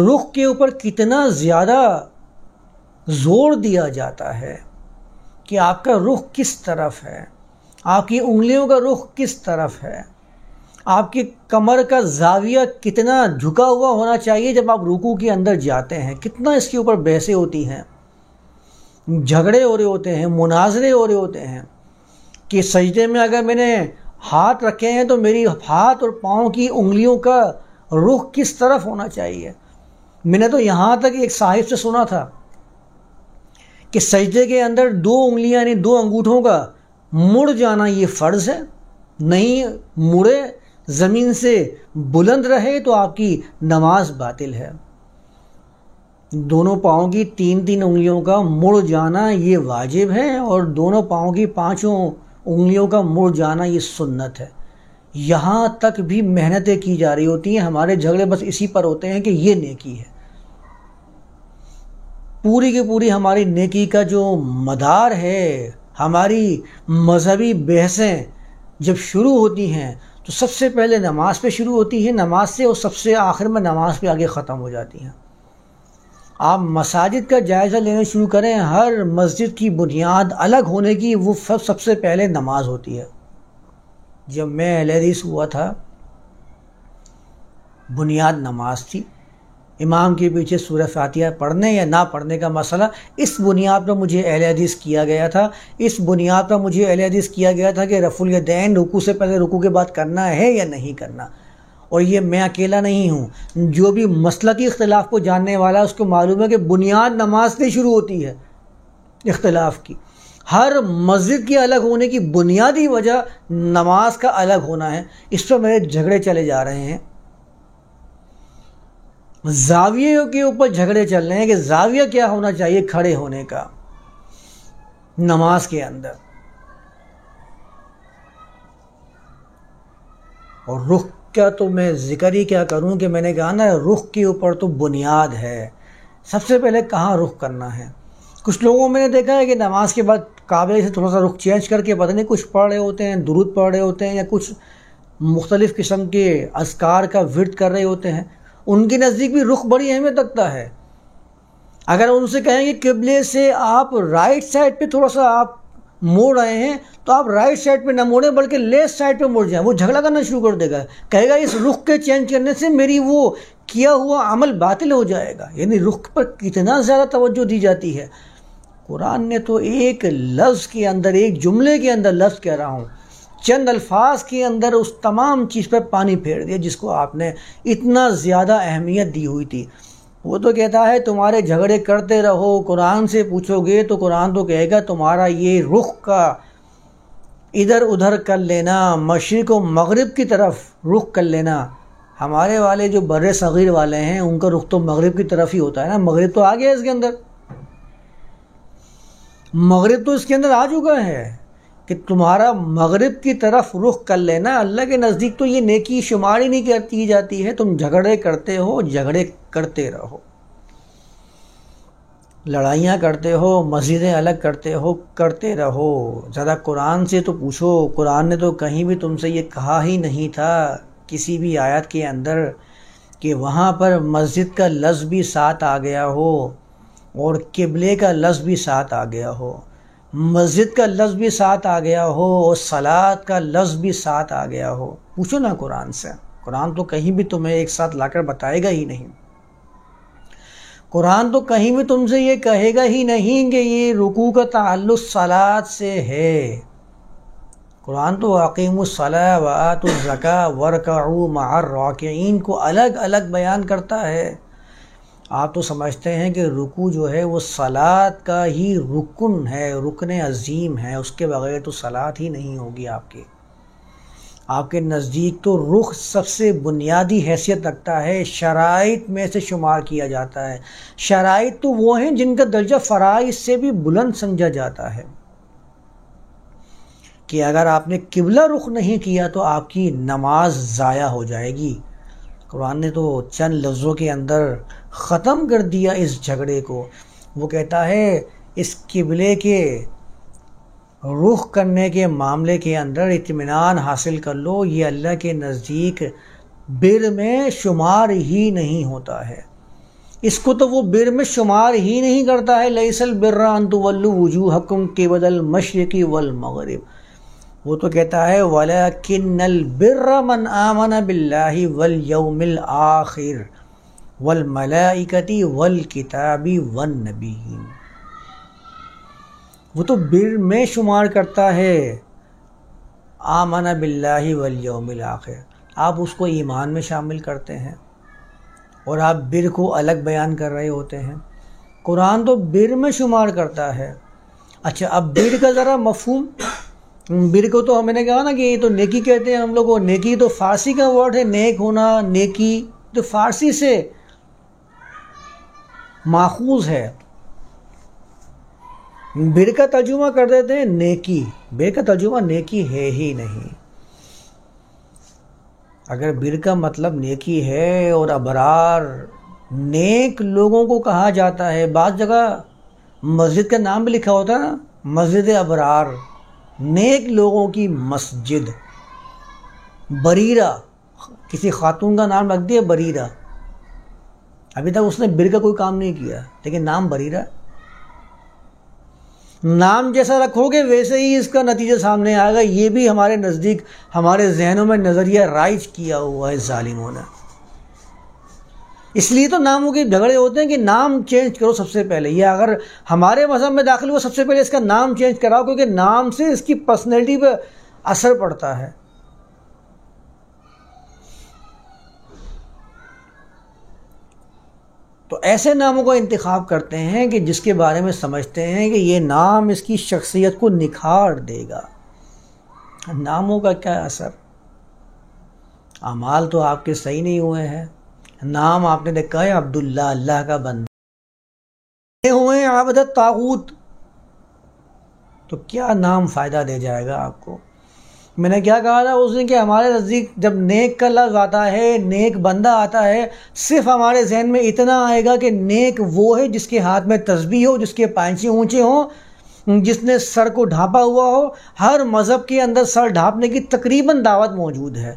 رخ کے اوپر کتنا زیادہ زور دیا جاتا ہے کہ آپ کا رخ کس طرف ہے، آپ کی انگلیوں کا رخ کس طرف ہے، آپ کی کمر کا زاویہ کتنا جھکا ہوا ہونا چاہیے جب آپ رکوع کے اندر جاتے ہیں۔ کتنا اس کے اوپر بحثیں ہوتی ہیں، جھگڑے ہو رہے ہوتے ہیں، مناظرے ہو رہے ہوتے ہیں کہ سجدے میں اگر میں نے ہاتھ رکھے ہیں تو میری ہاتھ اور پاؤں کی انگلیوں کا رخ کس طرف ہونا چاہیے۔ میں نے تو یہاں تک ایک صاحب سے سنا تھا کہ سجدے کے اندر 2 انگلیاں یعنی 2 انگوٹھوں کا مڑ جانا یہ فرض ہے، نہیں مڑے زمین سے بلند رہے تو آپ کی نماز باطل ہے۔ دونوں پاؤں کی 3 انگلیوں کا مڑ جانا یہ واجب ہے، اور دونوں پاؤں کی 5 انگلیوں کا مڑ جانا یہ سنت ہے۔ یہاں تک بھی محنتیں کی جا رہی ہوتی ہیں، ہمارے جھگڑے بس اسی پر ہوتے ہیں کہ یہ نیکی ہے۔ پوری کی پوری ہماری نیکی کا جو مدار ہے، ہماری مذہبی بحثیں جب شروع ہوتی ہیں تو سب سے پہلے نماز پہ شروع ہوتی ہے، نماز سے، اور سب سے آخر میں نماز پہ آگے ختم ہو جاتی ہیں۔ آپ مساجد کا جائزہ لینا شروع کریں، ہر مسجد کی بنیاد الگ ہونے کی وہ سب سے پہلے نماز ہوتی ہے۔ جب میں اہل حدیث ہوا تھا بنیاد نماز تھی، امام کے پیچھے سورہ فاتحہ پڑھنے یا نہ پڑھنے کا مسئلہ اس بنیاد پر مجھے اہل حدیث کیا گیا تھا۔ اس بنیاد پر مجھے اہل حدیث کیا گیا تھا کہ رفع الیدین رکوع سے پہلے رکوع کے بعد کرنا ہے یا نہیں کرنا۔ اور یہ میں اکیلا نہیں ہوں، جو بھی مسلکی اختلاف کو جاننے والا اس کو معلوم ہے کہ بنیاد نماز سے شروع ہوتی ہے اختلاف کی۔ ہر مسجد کے الگ ہونے کی بنیادی وجہ نماز کا الگ ہونا ہے۔ اس پر میرے جھگڑے چلے جا رہے ہیں، زاویے کے اوپر جھگڑے چل رہے ہیں کہ زاویہ کیا ہونا چاہیے کھڑے ہونے کا نماز کے اندر۔ اور رخ کا تو میں ذکر ہی کیا کروں کہ میں نے کہا نا رخ کے اوپر تو بنیاد ہے. سب سے پہلے کہاں رخ کرنا ہے. کچھ لوگوں میں نے دیکھا ہے کہ نماز کے بعد کعبے سے تھوڑا سا رخ چینج کر کے پتہ نہیں کچھ پڑھ رہے ہوتے ہیں، درود پڑھ رہے ہوتے ہیں، یا کچھ مختلف قسم کے اذکار کا ورد کر رہے ہوتے ہیں. ان کے نزدیک بھی رخ بڑی اہمیت رکھتا ہے. اگر ان سے کہیں کہ قبلے سے آپ رائٹ سائڈ پہ تھوڑا سا آپ موڑ رہے ہیں تو آپ رائٹ سائڈ پہ نہ موڑیں بلکہ لیفٹ سائڈ پہ مڑ جائیں، وہ جھگڑا کرنا شروع کر دے گا، کہے گا اس رخ کے چینج کرنے سے میری وہ کیا ہوا عمل باطل ہو جائے گا. یعنی رخ پر کتنا زیادہ توجہ دی جاتی ہے. قرآن نے تو ایک لفظ کے اندر، ایک جملے کے اندر، لفظ کہہ رہا ہوں، چند الفاظ کے اندر اس تمام چیز پر پانی پھیر دیا جس کو آپ نے اتنا زیادہ اہمیت دی ہوئی تھی. وہ تو کہتا ہے تمہارے جھگڑے کرتے رہو، قرآن سے پوچھو گے تو قرآن تو کہے گا تمہارا یہ رخ کا ادھر ادھر کر لینا، مشرق و مغرب کی طرف رخ کر لینا. ہمارے والے جو بر صغیر والے ہیں ان کا رخ تو مغرب کی طرف ہی ہوتا ہے نا. مغرب تو آ گیا اس کے اندر، مغرب تو اس کے اندر آ چکا ہے کہ تمہارا مغرب کی طرف رخ کر لینا. اللہ کے نزدیک تو یہ نیکی شمار ہی نہیں کی جاتی ہے. تم جھگڑے کرتے ہو، جھگڑے کرتے رہو، لڑائیاں کرتے ہو، مسجدیں الگ کرتے ہو، کرتے رہو. ذرا قرآن سے تو پوچھو، قرآن نے تو کہیں بھی تم سے یہ کہا ہی نہیں تھا کسی بھی آیت کے اندر کہ وہاں پر مسجد کا لفظ بھی ساتھ آ گیا ہو اور قبلے کا لفظ بھی ساتھ آ گیا ہو، مسجد کا لفظ بھی ساتھ آ گیا ہو اور صلاۃ کا لفظ بھی ساتھ آ گیا ہو. پوچھو نا قرآن سے. قرآن تو کہیں بھی تمہیں ایک ساتھ لا کر بتائے گا ہی نہیں. قرآن تو کہیں بھی تم سے یہ کہے گا ہی نہیں کہ یہ رکوع کا تعلق صلاۃ سے ہے. قرآن تو اقیموا الصلاۃ وآتوا الزکاۃ وارکعوا مع الراکعین کو الگ الگ بیان کرتا ہے. آپ تو سمجھتے ہیں کہ رکوع جو ہے وہ صلاۃ کا ہی رکن ہے، رکن عظیم ہے، اس کے بغیر تو صلاۃ ہی نہیں ہوگی آپ کے نزدیک. تو رخ سب سے بنیادی حیثیت رکھتا ہے، شرائط میں سے شمار کیا جاتا ہے. شرائط تو وہ ہیں جن کا درجہ فرائض سے بھی بلند سمجھا جاتا ہے کہ اگر آپ نے قبلہ رخ نہیں کیا تو آپ کی نماز ضائع ہو جائے گی. قرآن نے تو چند لفظوں کے اندر ختم کر دیا اس جھگڑے کو. وہ کہتا ہے اس قبلے کے رخ کرنے کے معاملے کے اندر اطمینان حاصل کر لو، یہ اللہ کے نزدیک بر میں شمار ہی نہیں ہوتا ہے. اس کو تو وہ بر میں شمار ہی نہیں کرتا ہے. لیس البر ان تولوا وجوہکم قبل المشرق والمغرب. وہ تو کہتا ہے وَلَكِنَّ الْبِرَّ مَنْ آمَنَ بِاللَّهِ وَالْيَوْمِ الْآخِرِ وَالْمَلَائِكَةِ وَالْكِتَابِ وَالنَّبِيِّينَ. وہ تو بر میں شمار کرتا ہے. آمَنَ بِاللَّهِ وَالْيَوْمِ الْآخِرِ، آپ اس کو ایمان میں شامل کرتے ہیں اور آپ بر کو الگ بیان کر رہے ہوتے ہیں. قرآن تو بر میں شمار کرتا ہے. اچھا اب بر کا ذرا مفہوم، بر کو تو ہم نے کہا نا کہ یہ تو نیکی کہتے ہیں ہم لوگ. نیکی تو فارسی کا ورڈ ہے، نیک ہونا، نیکی تو فارسی سے ماخوذ ہے. بر کا ترجمہ کر دیتے ہیں نیکی. بر کا ترجمہ نیکی ہے ہی نہیں. اگر بر کا مطلب نیکی ہے اور ابرار نیک لوگوں کو کہا جاتا ہے، بعض جگہ مسجد کا نام بھی لکھا ہوتا ہے نا، مسجد ابرار، نیک لوگوں کی مسجد. بریرہ، کسی خاتون کا نام رکھ دیا بریرہ. ابھی تک اس نے بر کا کوئی کام نہیں کیا لیکن نام بریرہ. نام جیسا رکھو گے ویسے ہی اس کا نتیجہ سامنے آئے گا. یہ بھی ہمارے نزدیک، ہمارے ذہنوں میں نظریہ رائج کیا ہوا ہے ظالموں نے. اس لیے تو ناموں کے جھگڑے ہوتے ہیں کہ نام چینج کرو سب سے پہلے. یہ اگر ہمارے مذہب میں داخل ہوا سب سے پہلے اس کا نام چینج کراؤ، کیونکہ نام سے اس کی پرسنالٹی پہ اثر پڑتا ہے. تو ایسے ناموں کا انتخاب کرتے ہیں کہ جس کے بارے میں سمجھتے ہیں کہ یہ نام اس کی شخصیت کو نکھار دے گا. ناموں کا کیا اثر؟ اعمال تو آپ کے صحیح نہیں ہوئے ہیں. نام آپ نے دیکھا ہے عبداللہ، اللہ کا بندہ ہوئے ہیں عبد الطاغوت، تو کیا نام فائدہ دے جائے گا آپ کو؟ میں نے کیا کہا تھا اس دن کہ ہمارے نزدیک جب نیک کا لفظ آتا ہے، نیک بندہ آتا ہے، صرف ہمارے ذہن میں اتنا آئے گا کہ نیک وہ ہے جس کے ہاتھ میں تسبیح ہو، جس کے پائنچے اونچے ہوں، جس نے سر کو ڈھانپا ہوا ہو۔ ہر مذہب کے اندر سر ڈھانپنے کی تقریباً دعوت موجود ہے۔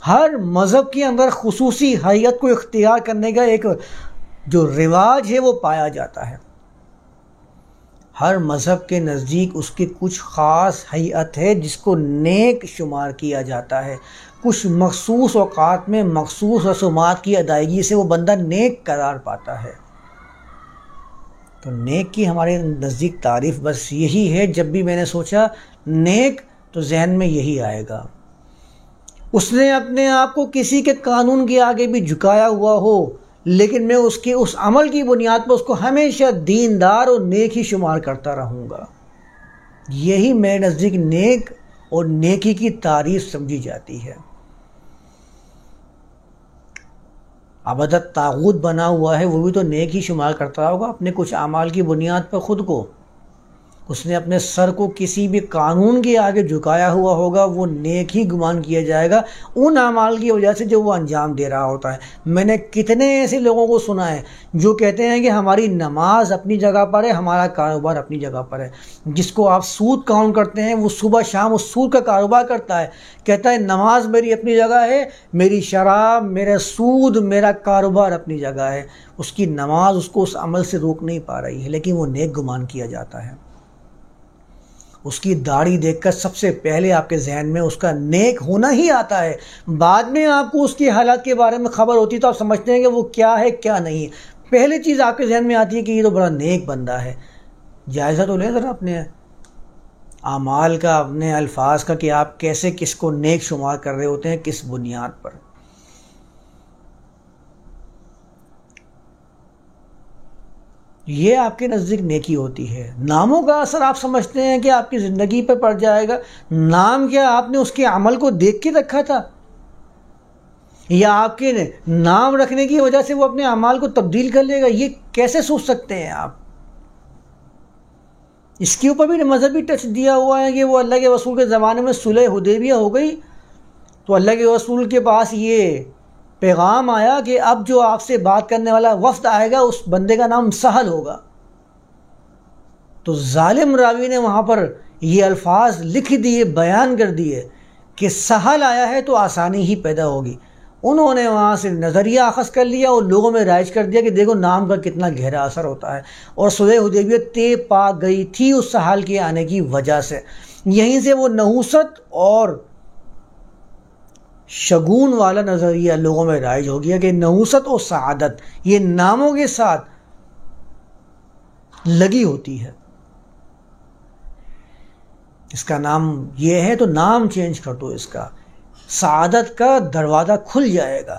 ہر مذہب کے اندر خصوصی حیت کو اختیار کرنے کا ایک جو رواج ہے وہ پایا جاتا ہے۔ ہر مذہب کے نزدیک اس کی کچھ خاص حیت ہے جس کو نیک شمار کیا جاتا ہے۔ کچھ مخصوص اوقات میں مخصوص رسومات کی ادائیگی سے وہ بندہ نیک قرار پاتا ہے۔ تو نیک کی ہمارے نزدیک تعریف بس یہی ہے۔ جب بھی میں نے سوچا نیک تو ذہن میں یہی آئے گا، اس نے اپنے آپ کو کسی کے قانون کے آگے بھی جھکایا ہوا ہو، لیکن میں اس کے اس عمل کی بنیاد پر اس کو ہمیشہ دیندار اور نیک ہی شمار کرتا رہوں گا۔ یہی میرے نزدیک نیک اور نیکی کی تعریف سمجھی جاتی ہے۔ عبادت طاغوت بنا ہوا ہے، وہ بھی تو نیک ہی شمار کرتا ہوگا اپنے کچھ اعمال کی بنیاد پر خود کو۔ اس نے اپنے سر کو کسی بھی قانون کے آگے جھکایا ہوا ہوگا، وہ نیک ہی گمان کیا جائے گا ان اعمال کی وجہ سے جو وہ انجام دے رہا ہوتا ہے۔ میں نے کتنے ایسے لوگوں کو سنا ہے جو کہتے ہیں کہ ہماری نماز اپنی جگہ پر ہے، ہمارا کاروبار اپنی جگہ پر ہے۔ جس کو آپ سود کاؤنٹ کرتے ہیں وہ صبح شام اس سود کا کاروبار کرتا ہے، کہتا ہے نماز میری اپنی جگہ ہے، میری شراب، میرا سود، میرا کاروبار اپنی جگہ ہے۔ اس کی نماز اس کو اس عمل سے روک نہیں پا رہی ہے، لیکن وہ نیک گمان کیا جاتا ہے۔ اس کی داڑھی دیکھ کر سب سے پہلے آپ کے ذہن میں اس کا نیک ہونا ہی آتا ہے۔ بعد میں آپ کو اس کی حالات کے بارے میں خبر ہوتی تو آپ سمجھتے ہیں کہ وہ کیا ہے کیا نہیں۔ پہلی چیز آپ کے ذہن میں آتی ہے کہ یہ تو بڑا نیک بندہ ہے۔ جائزہ تو لیں ذرا اپنے اعمال کا، اپنے الفاظ کا، کہ آپ کیسے کس کو نیک شمار کر رہے ہوتے ہیں، کس بنیاد پر۔ یہ آپ کے نزدیک نیکی ہوتی ہے۔ ناموں کا اثر آپ سمجھتے ہیں کہ آپ کی زندگی پر پڑ جائے گا۔ نام کیا آپ نے اس کے عمل کو دیکھ کے رکھا تھا، یا آپ کے نام رکھنے کی وجہ سے وہ اپنے اعمال کو تبدیل کر لے گا؟ یہ کیسے سوچ سکتے ہیں آپ؟ اس کے اوپر بھی مذہبی ٹچ دیا ہوا ہے کہ وہ اللہ کے رسول کے زمانے میں صلح حدیبیہ ہو گئی تو اللہ کے رسول کے پاس یہ پیغام آیا کہ اب جو آپ سے بات کرنے والا وفد آئے گا اس بندے کا نام سہل ہوگا۔ تو ظالم راوی نے وہاں پر یہ الفاظ لکھ دیے، بیان کر دیے کہ سہل آیا ہے تو آسانی ہی پیدا ہوگی۔ انہوں نے وہاں سے نظریہ اخذ کر لیا اور لوگوں میں رائج کر دیا کہ دیکھو نام کا کتنا گہرا اثر ہوتا ہے، اور صلح حدیبیہ طے پا گئی تھی اس سہل کے آنے کی وجہ سے۔ یہیں سے وہ نحوست اور شگون والا نظریہ لوگوں میں رائج ہو گیا کہ نحوست اور سعادت یہ ناموں کے ساتھ لگی ہوتی ہے۔ اس کا نام یہ ہے تو نام چینج کر دو، اس کا سعادت کا دروازہ کھل جائے گا۔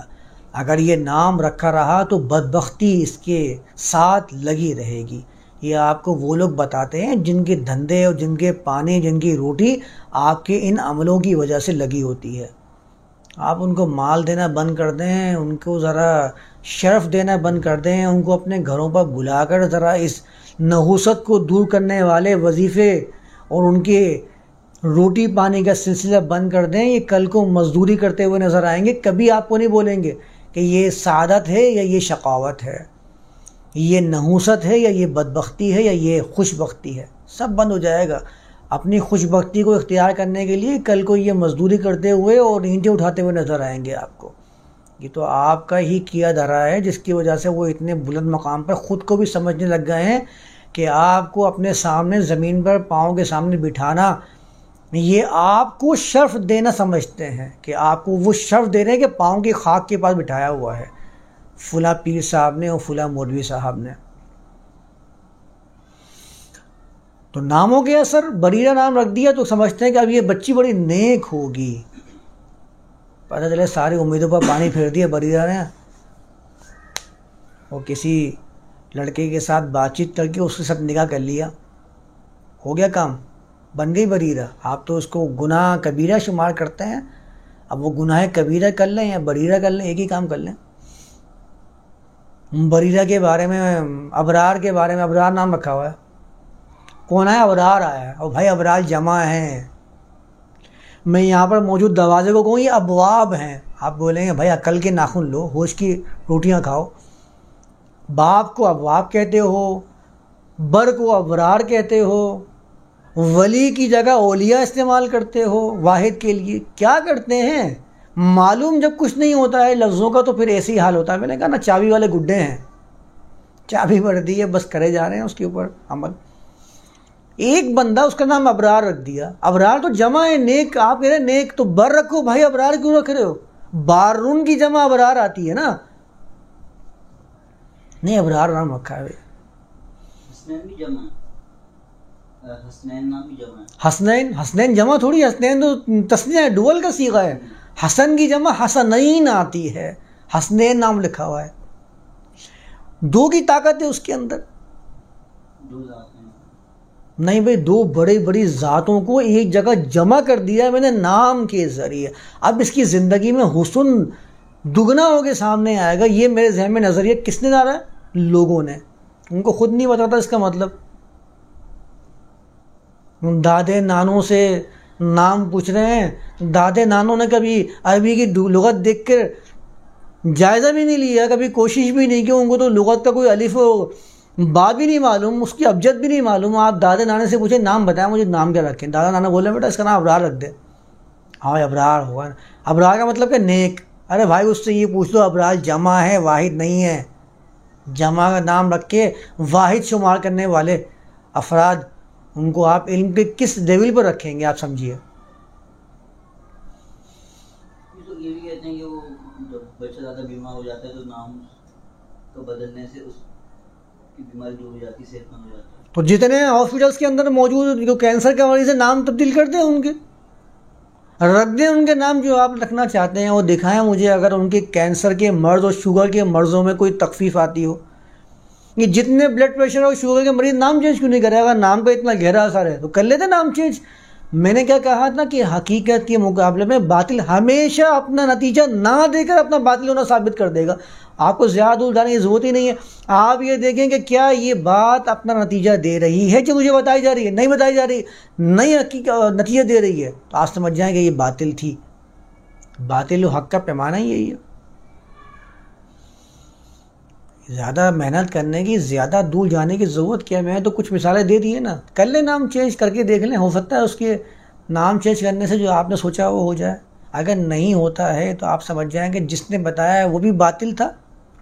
اگر یہ نام رکھا رہا تو بدبختی اس کے ساتھ لگی رہے گی۔ یہ آپ کو وہ لوگ بتاتے ہیں جن کے دھندے اور جن کے پانی، جن کی روٹی آپ کے ان عملوں کی وجہ سے لگی ہوتی ہے۔ آپ ان کو مال دینا بند کر دیں، ان کو ذرا شرف دینا بند کر دیں، ان کو اپنے گھروں پر بلا کر ذرا اس نحوست کو دور کرنے والے وظیفے اور ان کے روٹی پانی کا سلسلہ بند کر دیں، یہ کل کو مزدوری کرتے ہوئے نظر آئیں گے۔ کبھی آپ کو نہیں بولیں گے کہ یہ سعادت ہے یا یہ شقاوت ہے، یہ نحوست ہے یا یہ بدبختی ہے یا یہ خوش بختی ہے۔ سب بند ہو جائے گا۔ اپنی خوش بختی کو اختیار کرنے کے لیے کل کو یہ مزدوری کرتے ہوئے اور اینٹیں اٹھاتے ہوئے نظر آئیں گے آپ کو۔ یہ تو آپ کا ہی کیا دھرا ہے جس کی وجہ سے وہ اتنے بلند مقام پر خود کو بھی سمجھنے لگ گئے ہیں کہ آپ کو اپنے سامنے زمین پر پاؤں کے سامنے بٹھانا یہ آپ کو شرف دینا سمجھتے ہیں، کہ آپ کو وہ شرف دے رہے ہیں کہ پاؤں کی خاک کے پاس بٹھایا ہوا ہے فلاں پیر صاحب نے اور فلاں مولوی صاحب نے۔ تو ناموں کے اثر، بریرہ نام رکھ دیا تو سمجھتے ہیں کہ اب یہ بچی بڑی نیک ہوگی۔ پتہ چلے ساری امیدوں پر پانی پھیر دیا بریرہ نے، اور کسی لڑکے کے ساتھ بات چیت کر کے اس کے ساتھ نکاح کر لیا، ہو گیا کام، بن گئی بریرہ۔ آپ تو اس کو گناہ کبیرہ شمار کرتے ہیں، اب وہ گناہ کبیرہ کر لیں یا بریرہ کر لیں، ایک ہی کام کر لیں۔ بریرہ کے بارے میں، ابرار کے بارے میں، ابرار نام رکھا ہوا ہے، کون آیا؟ ابرار آیا ہے، اور بھائی ابرار جمع ہیں، میں یہاں پر موجود دروازے کو کہوں یہ ابواب ہیں، آپ بولیں گے بھائی عقل کے ناخن لو، ہوش کی روٹیاں کھاؤ. باپ کو ابواب کہتے ہو، بر کو ابرار کہتے ہو، ولی کی جگہ اولیاء استعمال کرتے ہو واحد کے لیے. کیا کرتے ہیں؟ معلوم جب کچھ نہیں ہوتا ہے لفظوں کا تو پھر ایسے ہی حال ہوتا ہے. میں نے کہا نا چابی والے گڈے ہیں، چابی بڑھ دی ہے، بس کرے جا رہے ہیں اس کے اوپر عمل. ایک بندہ اس کا نام ابرار رکھ دیا. ابرار تو جمع ہے نیک، آپ کہہ رہے ہیں نیک تو بر رکھو بھائی، ابرار کیوں رکھ رہے ہو؟ بارون کی جمع ابرار آتی ہے نا، نہیں ابرار نام رکھا ہے. حسنین بھی جمع ہے، حسنین نام بھی جمع ہے. حسنین جمع تھوڑی، حسنین تو تسنیہ ہے، ڈول کا صیغہ ہے. حسن کی جمع حسنین آتی ہے، حسنین نام لکھا ہوا ہے. دو کی طاقت ہے اس کے اندر. دو ذات ہیں. نہیں بھائی، دو بڑی بڑی ذاتوں کو ایک جگہ جمع کر دیا ہے میں نے نام کے ذریعے. اب اس کی زندگی میں حسن دگنا ہو کے سامنے آئے گا. یہ میرے ذہن میں نظریہ کس نے ڈالا ہے؟ لوگوں نے. ان کو خود نہیں بتاتا اس کا مطلب. دادے نانوں سے نام پوچھ رہے ہیں، دادے نانوں نے کبھی عربی کی لغت دیکھ کر جائزہ بھی نہیں لیا، کبھی کوشش بھی نہیں کی. ان کو تو لغت کا کوئی الف با بھی نہیں معلوم، اس کی ابجد بھی نہیں معلوم. آپ دادے نانے سے پوچھیں نام بتائیں مجھے نام کیا رکھیں، دادا نانا بولے بیٹا اس کا نام ابرار رکھ دے. ہاں ابرار ہوگا. ابرار کا مطلب کہ نیک. ارے بھائی اس سے یہ پوچھ لو ابرار جمع ہے واحد نہیں ہے. جمع کا نام رکھ کے واحد شمار کرنے والے افراد، ان کو آپ علم کے کس لیول پر رکھیں گے آپ سمجھیے. یہ بھی کہتے ہیں کہ وہ جب بچہ زیادہ بیمار ہو جاتا ہے تو نام کو بدلنے سے اس کی بیماری دور ہو جاتی ہے، صحت مند ہو جاتا ہے. تو جتنے ہاسپٹلس کے اندر موجود جو کینسر کے مریض ہیں نام تبدیل کر دیں، ان کے رکھ دیں ان کے نام جو آپ رکھنا چاہتے ہیں. وہ دکھائیں مجھے اگر ان کے کینسر کے مرض اور شوگر کے مرضوں میں کوئی تخفیف آتی ہو. یہ جتنے بلڈ پریشر اور شوگر کے مریض نام چینج کیوں نہیں کرے گا؟ نام کا اتنا گہرا اثر ہے تو کر لیتے نام چینج. میں نے کیا کہا تھا کہ حقیقت کے مقابلے میں باطل ہمیشہ اپنا نتیجہ نہ دے کر اپنا باطل ہونا ثابت کر دے گا. آپ کو زیادہ دور جانے کی ضرورت ہی نہیں ہے. آپ یہ دیکھیں کہ کیا یہ بات اپنا نتیجہ دے رہی ہے جو مجھے بتائی جا رہی ہے؟ نہیں بتائی جا رہی، نہیں نتیجہ دے رہی ہے تو آپ سمجھ جائیں کہ یہ باطل تھی. باطل و حق کا پیمانہ ہی یہی ہے. زیادہ محنت کرنے کی، زیادہ دور جانے کی ضرورت کیا ہے؟ میں تو کچھ مثالیں دے دی ہیں نا. کر لیں نام چینج کر کے دیکھ لیں، ہو سکتا ہے اس کے نام چینج کرنے سے جو آپ نے سوچا وہ ہو جائے. اگر نہیں ہوتا ہے تو آپ سمجھ جائیں کہ جس نے بتایا ہے وہ بھی باطل تھا.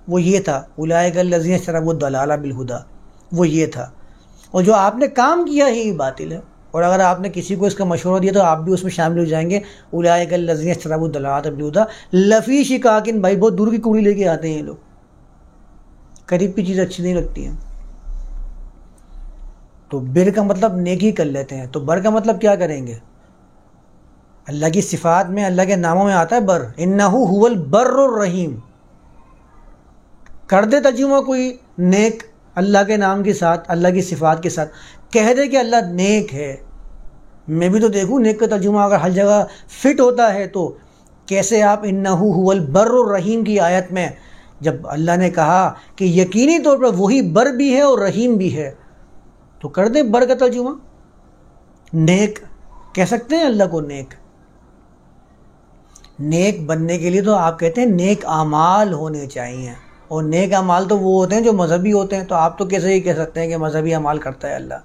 وہ یہ تھا اولئک الذین اشتروا الضلالۃ بالہدیٰ، وہ یہ تھا. اور جو آپ نے کام کیا ہے یہ باطل ہے. اور اگر آپ نے کسی کو اس کا مشورہ دیا تو آپ بھی اس میں شامل ہو جائیں گے. اولئک الذین اشتروا الضلالۃ بالہدیٰ لفی شقاق، بھائی بہت دور کی کوڑی لے کے آتے ہیں یہ لوگ. قریب کی چیز اچھی نہیں لگتی ہیں. تو بر کا مطلب نیکی کر لیتے ہیں، تو بر کا مطلب کیا کریں گے؟ اللہ کی صفات میں، اللہ کے ناموں میں آتا ہے بر، انہ هو البر الرحیم. کر دے ترجمہ کوئی نیک اللہ کے نام کے ساتھ، اللہ کی صفات کے ساتھ، کہہ دے کہ اللہ نیک ہے. میں بھی تو دیکھوں نیک کا ترجمہ اگر ہر جگہ فٹ ہوتا ہے تو کیسے آپ انہ هو البر الرحیم کی آیت میں جب اللہ نے کہا کہ یقینی طور پر وہی بر بھی ہے اور رحیم بھی ہے تو کر دیں بر کا ترجمہ. نیک کہہ سکتے ہیں اللہ کو نیک. نیک بننے کے لیے تو آپ کہتے ہیں نیک اعمال ہونے چاہیے، اور نیک اعمال تو وہ ہوتے ہیں جو مذہبی ہوتے ہیں. تو آپ تو کیسے ہی کہہ سکتے ہیں کہ مذہبی اعمال کرتا ہے اللہ؟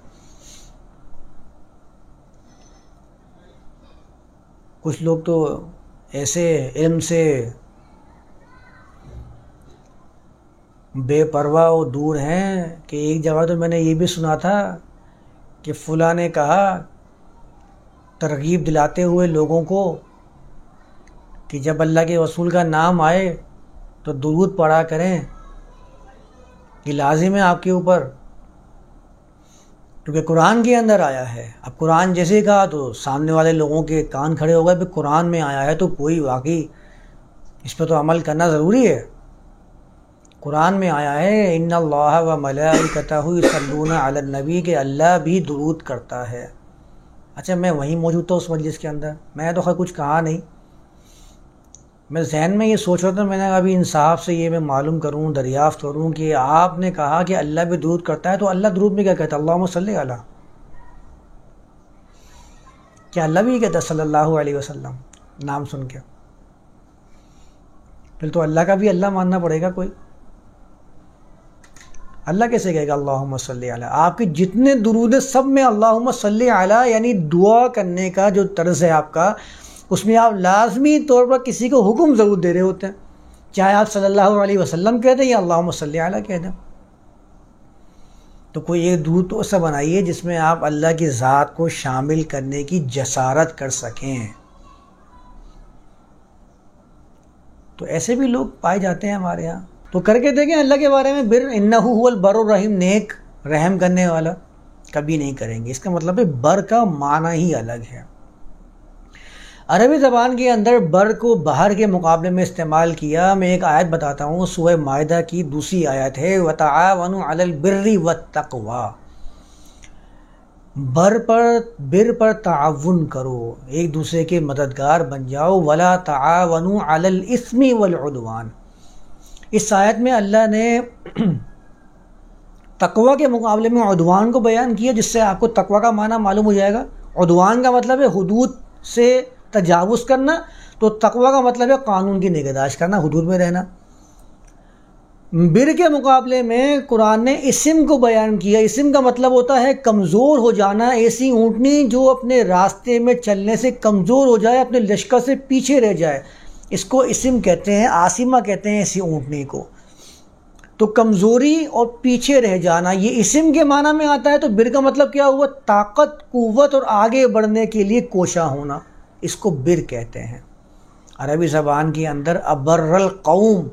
کچھ لوگ تو ایسے علم سے بے پرواہ و دور ہیں کہ ایک جگہ تو میں نے یہ بھی سنا تھا کہ فلاں نے کہا ترغیب دلاتے ہوئے لوگوں کو کہ جب اللہ کے رسول کا نام آئے تو درود پڑھا کریں، یہ لازم ہے آپ کے اوپر، کیونکہ قرآن کے اندر آیا ہے. اب قرآن جیسے ہی کہا تو سامنے والے لوگوں کے کان کھڑے ہو گئے، پھر قرآن میں آیا ہے تو کوئی واقعی اس پہ تو عمل کرنا ضروری ہے. قرآن میں آیا ہے ان اللہ و ملائکتہ یصلون علی النبی، کہ اللہ بھی درود کرتا ہے. اچھا میں وہیں موجود تھا اس مجلس کے اندر، میں تو خیر کچھ کہا نہیں. میں ذہن میں یہ سوچ رہا تھا، میں نے ابھی انصاف سے یہ میں معلوم کروں، دریافت کروں کہ آپ نے کہا کہ اللہ بھی درود کرتا ہے تو اللہ درود میں کیا کہتا ہے؟ اللہم صلی علی. کیا اللہ بھی کہتا صلی اللہ علیہ وسلم نام سن کے؟ پھر تو اللہ کا بھی اللہ ماننا پڑے گا کوئی. اللہ کیسے کہے گا اللہم صلی علی؟ آپ کے جتنے درود ہیں سب میں اللہم صلی علی یعنی دعا کرنے کا جو طرز ہے آپ کا، اس میں آپ لازمی طور پر کسی کو حکم ضرور دے رہے ہوتے ہیں، چاہے آپ صلی اللہ علیہ وسلم کہہ دیں یا اللہم صلی علی کہہ دیں. تو کوئی ایک درود تو ایسا بنائیے جس میں آپ اللہ کی ذات کو شامل کرنے کی جسارت کر سکیں. تو ایسے بھی لوگ پائے جاتے ہیں ہمارے ہاں. تو کر کے دیکھیں اللہ کے بارے میں بر انہ هو البر الرحیم، نیک رحم کرنے والا. کبھی نہیں کریں گے. اس کا مطلب ہے بر کا معنی ہی الگ ہے. عربی زبان کے اندر بر کو باہر کے مقابلے میں استعمال کیا. میں ایک آیت بتاتا ہوں، سورہ مائدہ کی دوسری آیت ہے وَتَعَاوَنُوا عَلَى الْبِرِّ وَالتَّقْوَى. بر پر تعاون کرو، ایک دوسرے کے مددگار بن جاؤ. وَلَا تَعَاوَنُوا عَلَى الْإِثْمِ وَالْعُدْوَانِ. اس آیت میں اللہ نے تقوی کے مقابلے میں عدوان کو بیان کیا، جس سے آپ کو تقوی کا معنی معلوم ہو جائے گا. عدوان کا مطلب ہے حدود سے تجاوز کرنا، تو تقوی کا مطلب ہے قانون کی نگہداشت کرنا، حدود میں رہنا. بر کے مقابلے میں قرآن نے اسم کو بیان کیا. اسم کا مطلب ہوتا ہے کمزور ہو جانا. ایسی اونٹنی جو اپنے راستے میں چلنے سے کمزور ہو جائے، اپنے لشکر سے پیچھے رہ جائے، اس کو اسم کہتے ہیں، آسمہ کہتے ہیں ایسی اونٹنی کو. تو کمزوری اور پیچھے رہ جانا یہ اسم کے معنی میں آتا ہے. تو بر کا مطلب کیا ہوا؟ طاقت، قوت اور آگے بڑھنے کے لیے کوشاں ہونا، اس کو بر کہتے ہیں. عربی زبان کے اندر ابر القوم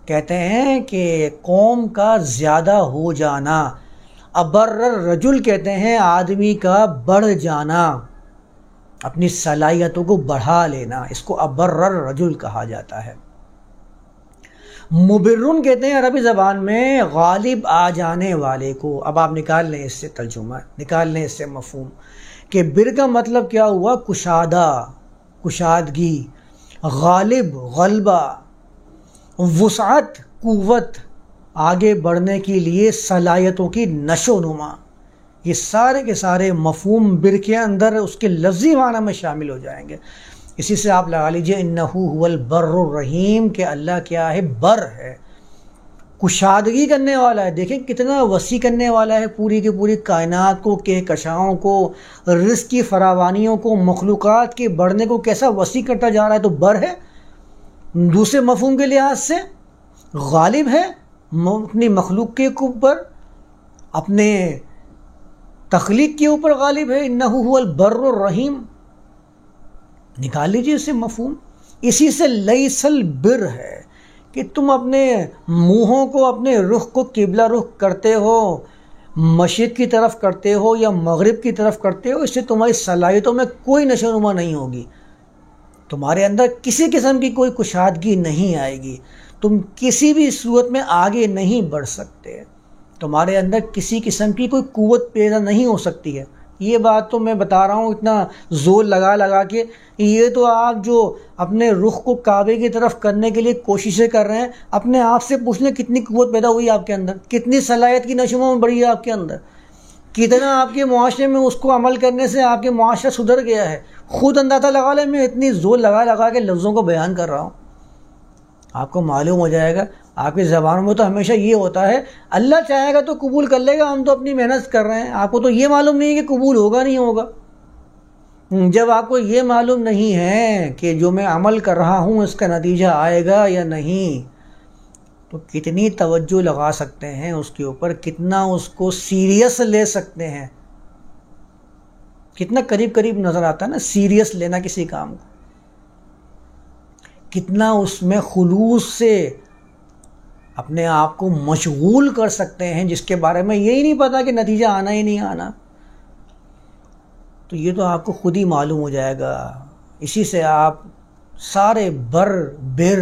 کہتے ہیں کہ قوم کا زیادہ ہو جانا. ابر الرجل کہتے ہیں آدمی کا بڑھ جانا، اپنی صلاحیتوں کو بڑھا لینا، اس کو ابر الرجل کہا جاتا ہے. مبرن کہتے ہیں عربی زبان میں غالب آ جانے والے کو. اب آپ نکال لیں اس سے ترجمہ، نکال لیں اس سے مفہوم کہ بر کا مطلب کیا ہوا؟ کشادہ، کشادگی، غالب، غلبہ، وسعت، قوت، آگے بڑھنے کے لیے صلاحیتوں کی نشو و نما. یہ سارے کے سارے مفہوم بر کے اندر اس کے لفظی معنی میں شامل ہو جائیں گے. اسی سے آپ لگا لیجئے انہ هو البر الرحیم کہ اللہ کیا ہے؟ بر ہے، کشادگی کرنے والا ہے. دیکھیں کتنا وسیع کرنے والا ہے پوری کی پوری کائنات کو، کہکشاؤں کو، رزق کی فراوانیوں کو، مخلوقات کے بڑھنے کو کیسا وسیع کرتا جا رہا ہے. تو بر ہے. دوسرے مفہوم کے لحاظ سے غالب ہے، اپنی مخلوق کے اوپر، اپنے تخلیق کے اوپر غالب ہے. انہ هو البر الرحیم. نکال لیجیے اس سے مفہوم. اسی سے لیس البر ہے کہ تم اپنے منہوں کو، اپنے رخ کو قبلہ رخ کرتے ہو، مشرق کی طرف کرتے ہو یا مغرب کی طرف کرتے ہو، اس سے تمہاری صلاحیتوں میں کوئی نشو و نما نہیں ہوگی. تمہارے اندر کسی قسم کی کوئی کشادگی نہیں آئے گی. تم کسی بھی صورت میں آگے نہیں بڑھ سکتے. تمہارے اندر کسی قسم کی کوئی قوت پیدا نہیں ہو سکتی ہے. یہ بات تو میں بتا رہا ہوں اتنا زور لگا کے. یہ تو آپ جو اپنے رخ کو کعبے کی طرف کرنے کے لیے کوششیں کر رہے ہیں، اپنے آپ سے پوچھ لیں کتنی قوت پیدا ہوئی آپ کے اندر، کتنی صلاحیت کی نشو و نما بڑھی ہے آپ کے اندر، کتنا آپ کے معاشرے میں اس کو عمل کرنے سے آپ کے معاشرہ سدھر گیا ہے. خود اندازہ لگا لیں. میں اتنی زور لگا کے لفظوں کو بیان کر رہا ہوں، آپ کو معلوم ہو جائے گا. آپ کی زبانوں میں تو ہمیشہ یہ ہوتا ہے اللہ چاہے گا تو قبول کر لے گا، ہم تو اپنی محنت کر رہے ہیں. آپ کو تو یہ معلوم نہیں ہے کہ قبول ہوگا نہیں ہوگا. جب آپ کو یہ معلوم نہیں ہے کہ جو میں عمل کر رہا ہوں اس کا نتیجہ آئے گا یا نہیں، تو کتنی توجہ لگا سکتے ہیں اس کے اوپر، کتنا اس کو سیریس لے سکتے ہیں. کتنا قریب نظر آتا ہے نا سیریس لینا کسی کام کو، کتنا اس میں خلوص سے اپنے آپ کو مشغول کر سکتے ہیں، جس کے بارے میں یہی نہیں پتا کہ نتیجہ آنا ہی نہیں آنا. تو یہ تو آپ کو خود ہی معلوم ہو جائے گا. اسی سے آپ سارے بر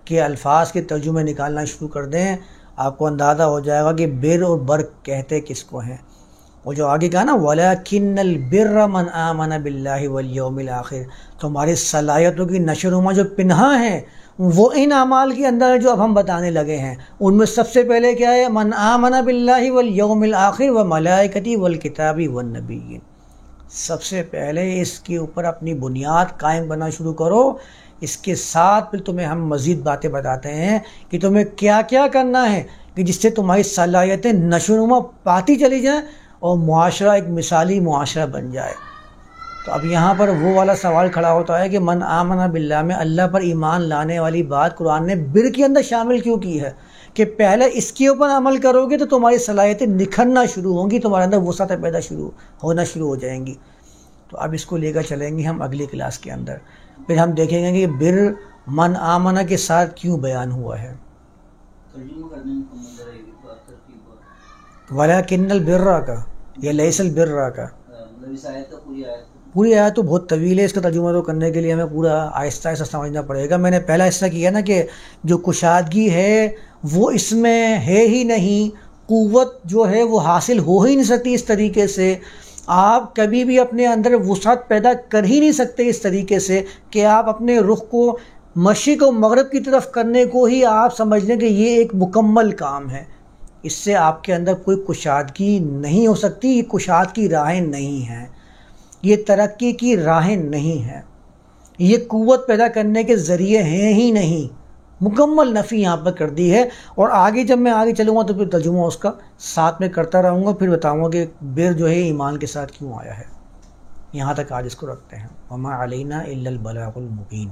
کے الفاظ کے ترجمے نکالنا شروع کر دیں، آپ کو اندازہ ہو جائے گا کہ بر اور بر کہتے کس کو ہیں. وہ جو آگے کہا نا وَلَكِنَّ الْبِرَّ مَنْ آمَنَ بِاللَّهِ وَالْيَوْمِ الْآخِرِ، تمہاری صلاحیتوں کی نشو و نما جو پنہا ہیں وہ ان اعمال کے اندر جو اب ہم بتانے لگے ہیں. ان میں سب سے پہلے کیا ہے؟ من آمن باللہ والیوم الآخر وملائکتی والکتاب والنبیین. سب سے پہلے اس کے اوپر اپنی بنیاد قائم کرنا شروع کرو، اس کے ساتھ پھر تمہیں ہم مزید باتیں بتاتے ہیں کہ تمہیں کیا کیا کرنا ہے کہ جس سے تمہاری صلاحیتیں نشو و نما پاتی چلی جائیں اور معاشرہ ایک مثالی معاشرہ بن جائے۔ تو اب یہاں پر وہ والا سوال کھڑا ہوتا ہے کہ من آمن باللہ میں اللہ پر ایمان لانے والی بات قرآن نے بر کے اندر شامل کیوں کی ہے کہ پہلے اس کے اوپر عمل کرو گے تو تمہاری صلاحیتیں نکھرنا شروع ہوں گی، تمہارے اندر وسعت پیدا ہونا شروع ہو جائیں گی۔ تو اب اس کو لے کر چلیں گے ہم اگلی کلاس کے اندر، پھر ہم دیکھیں گے کہ بر من آمنہ کے ساتھ کیوں بیان ہوا ہے۔ ترجمہ کرنے میں کم رہے گی بات ترتیب ولیکن البر کا یا لیس البر کا، مطلب اس آیت کا پوری آیت تو بہت طویل ہے، اس کا ترجمہ تو کرنے کے لیے ہمیں پورا آہستہ آہستہ سمجھنا پڑے گا۔ میں نے پہلا حصہ کیا نا کہ جو کشادگی ہے وہ اس میں ہے ہی نہیں، قوت جو ہے وہ حاصل ہو ہی نہیں سکتی اس طریقے سے، آپ کبھی بھی اپنے اندر وسعت پیدا کر ہی نہیں سکتے اس طریقے سے کہ آپ اپنے رخ کو مشرق و مغرب کی طرف کرنے کو ہی آپ سمجھ لیں کہ یہ ایک مکمل کام ہے۔ اس سے آپ کے اندر کوئی کشادگی نہیں ہو سکتی، یہ کشاد کی راہیں نہیں ہیں، یہ ترقی کی راہیں نہیں ہیں، یہ قوت پیدا کرنے کے ذریعے ہیں ہی نہیں۔ مکمل نفی یہاں پر کر دی ہے، اور آگے جب میں آگے چلوں گا تو پھر ترجمہ اس کا ساتھ میں کرتا رہوں گا، پھر بتاؤں گا کہ بر جو ہے ایمان کے ساتھ کیوں آیا ہے۔ یہاں تک آج اس کو رکھتے ہیں۔ وما علینا الا البلاغ المبین۔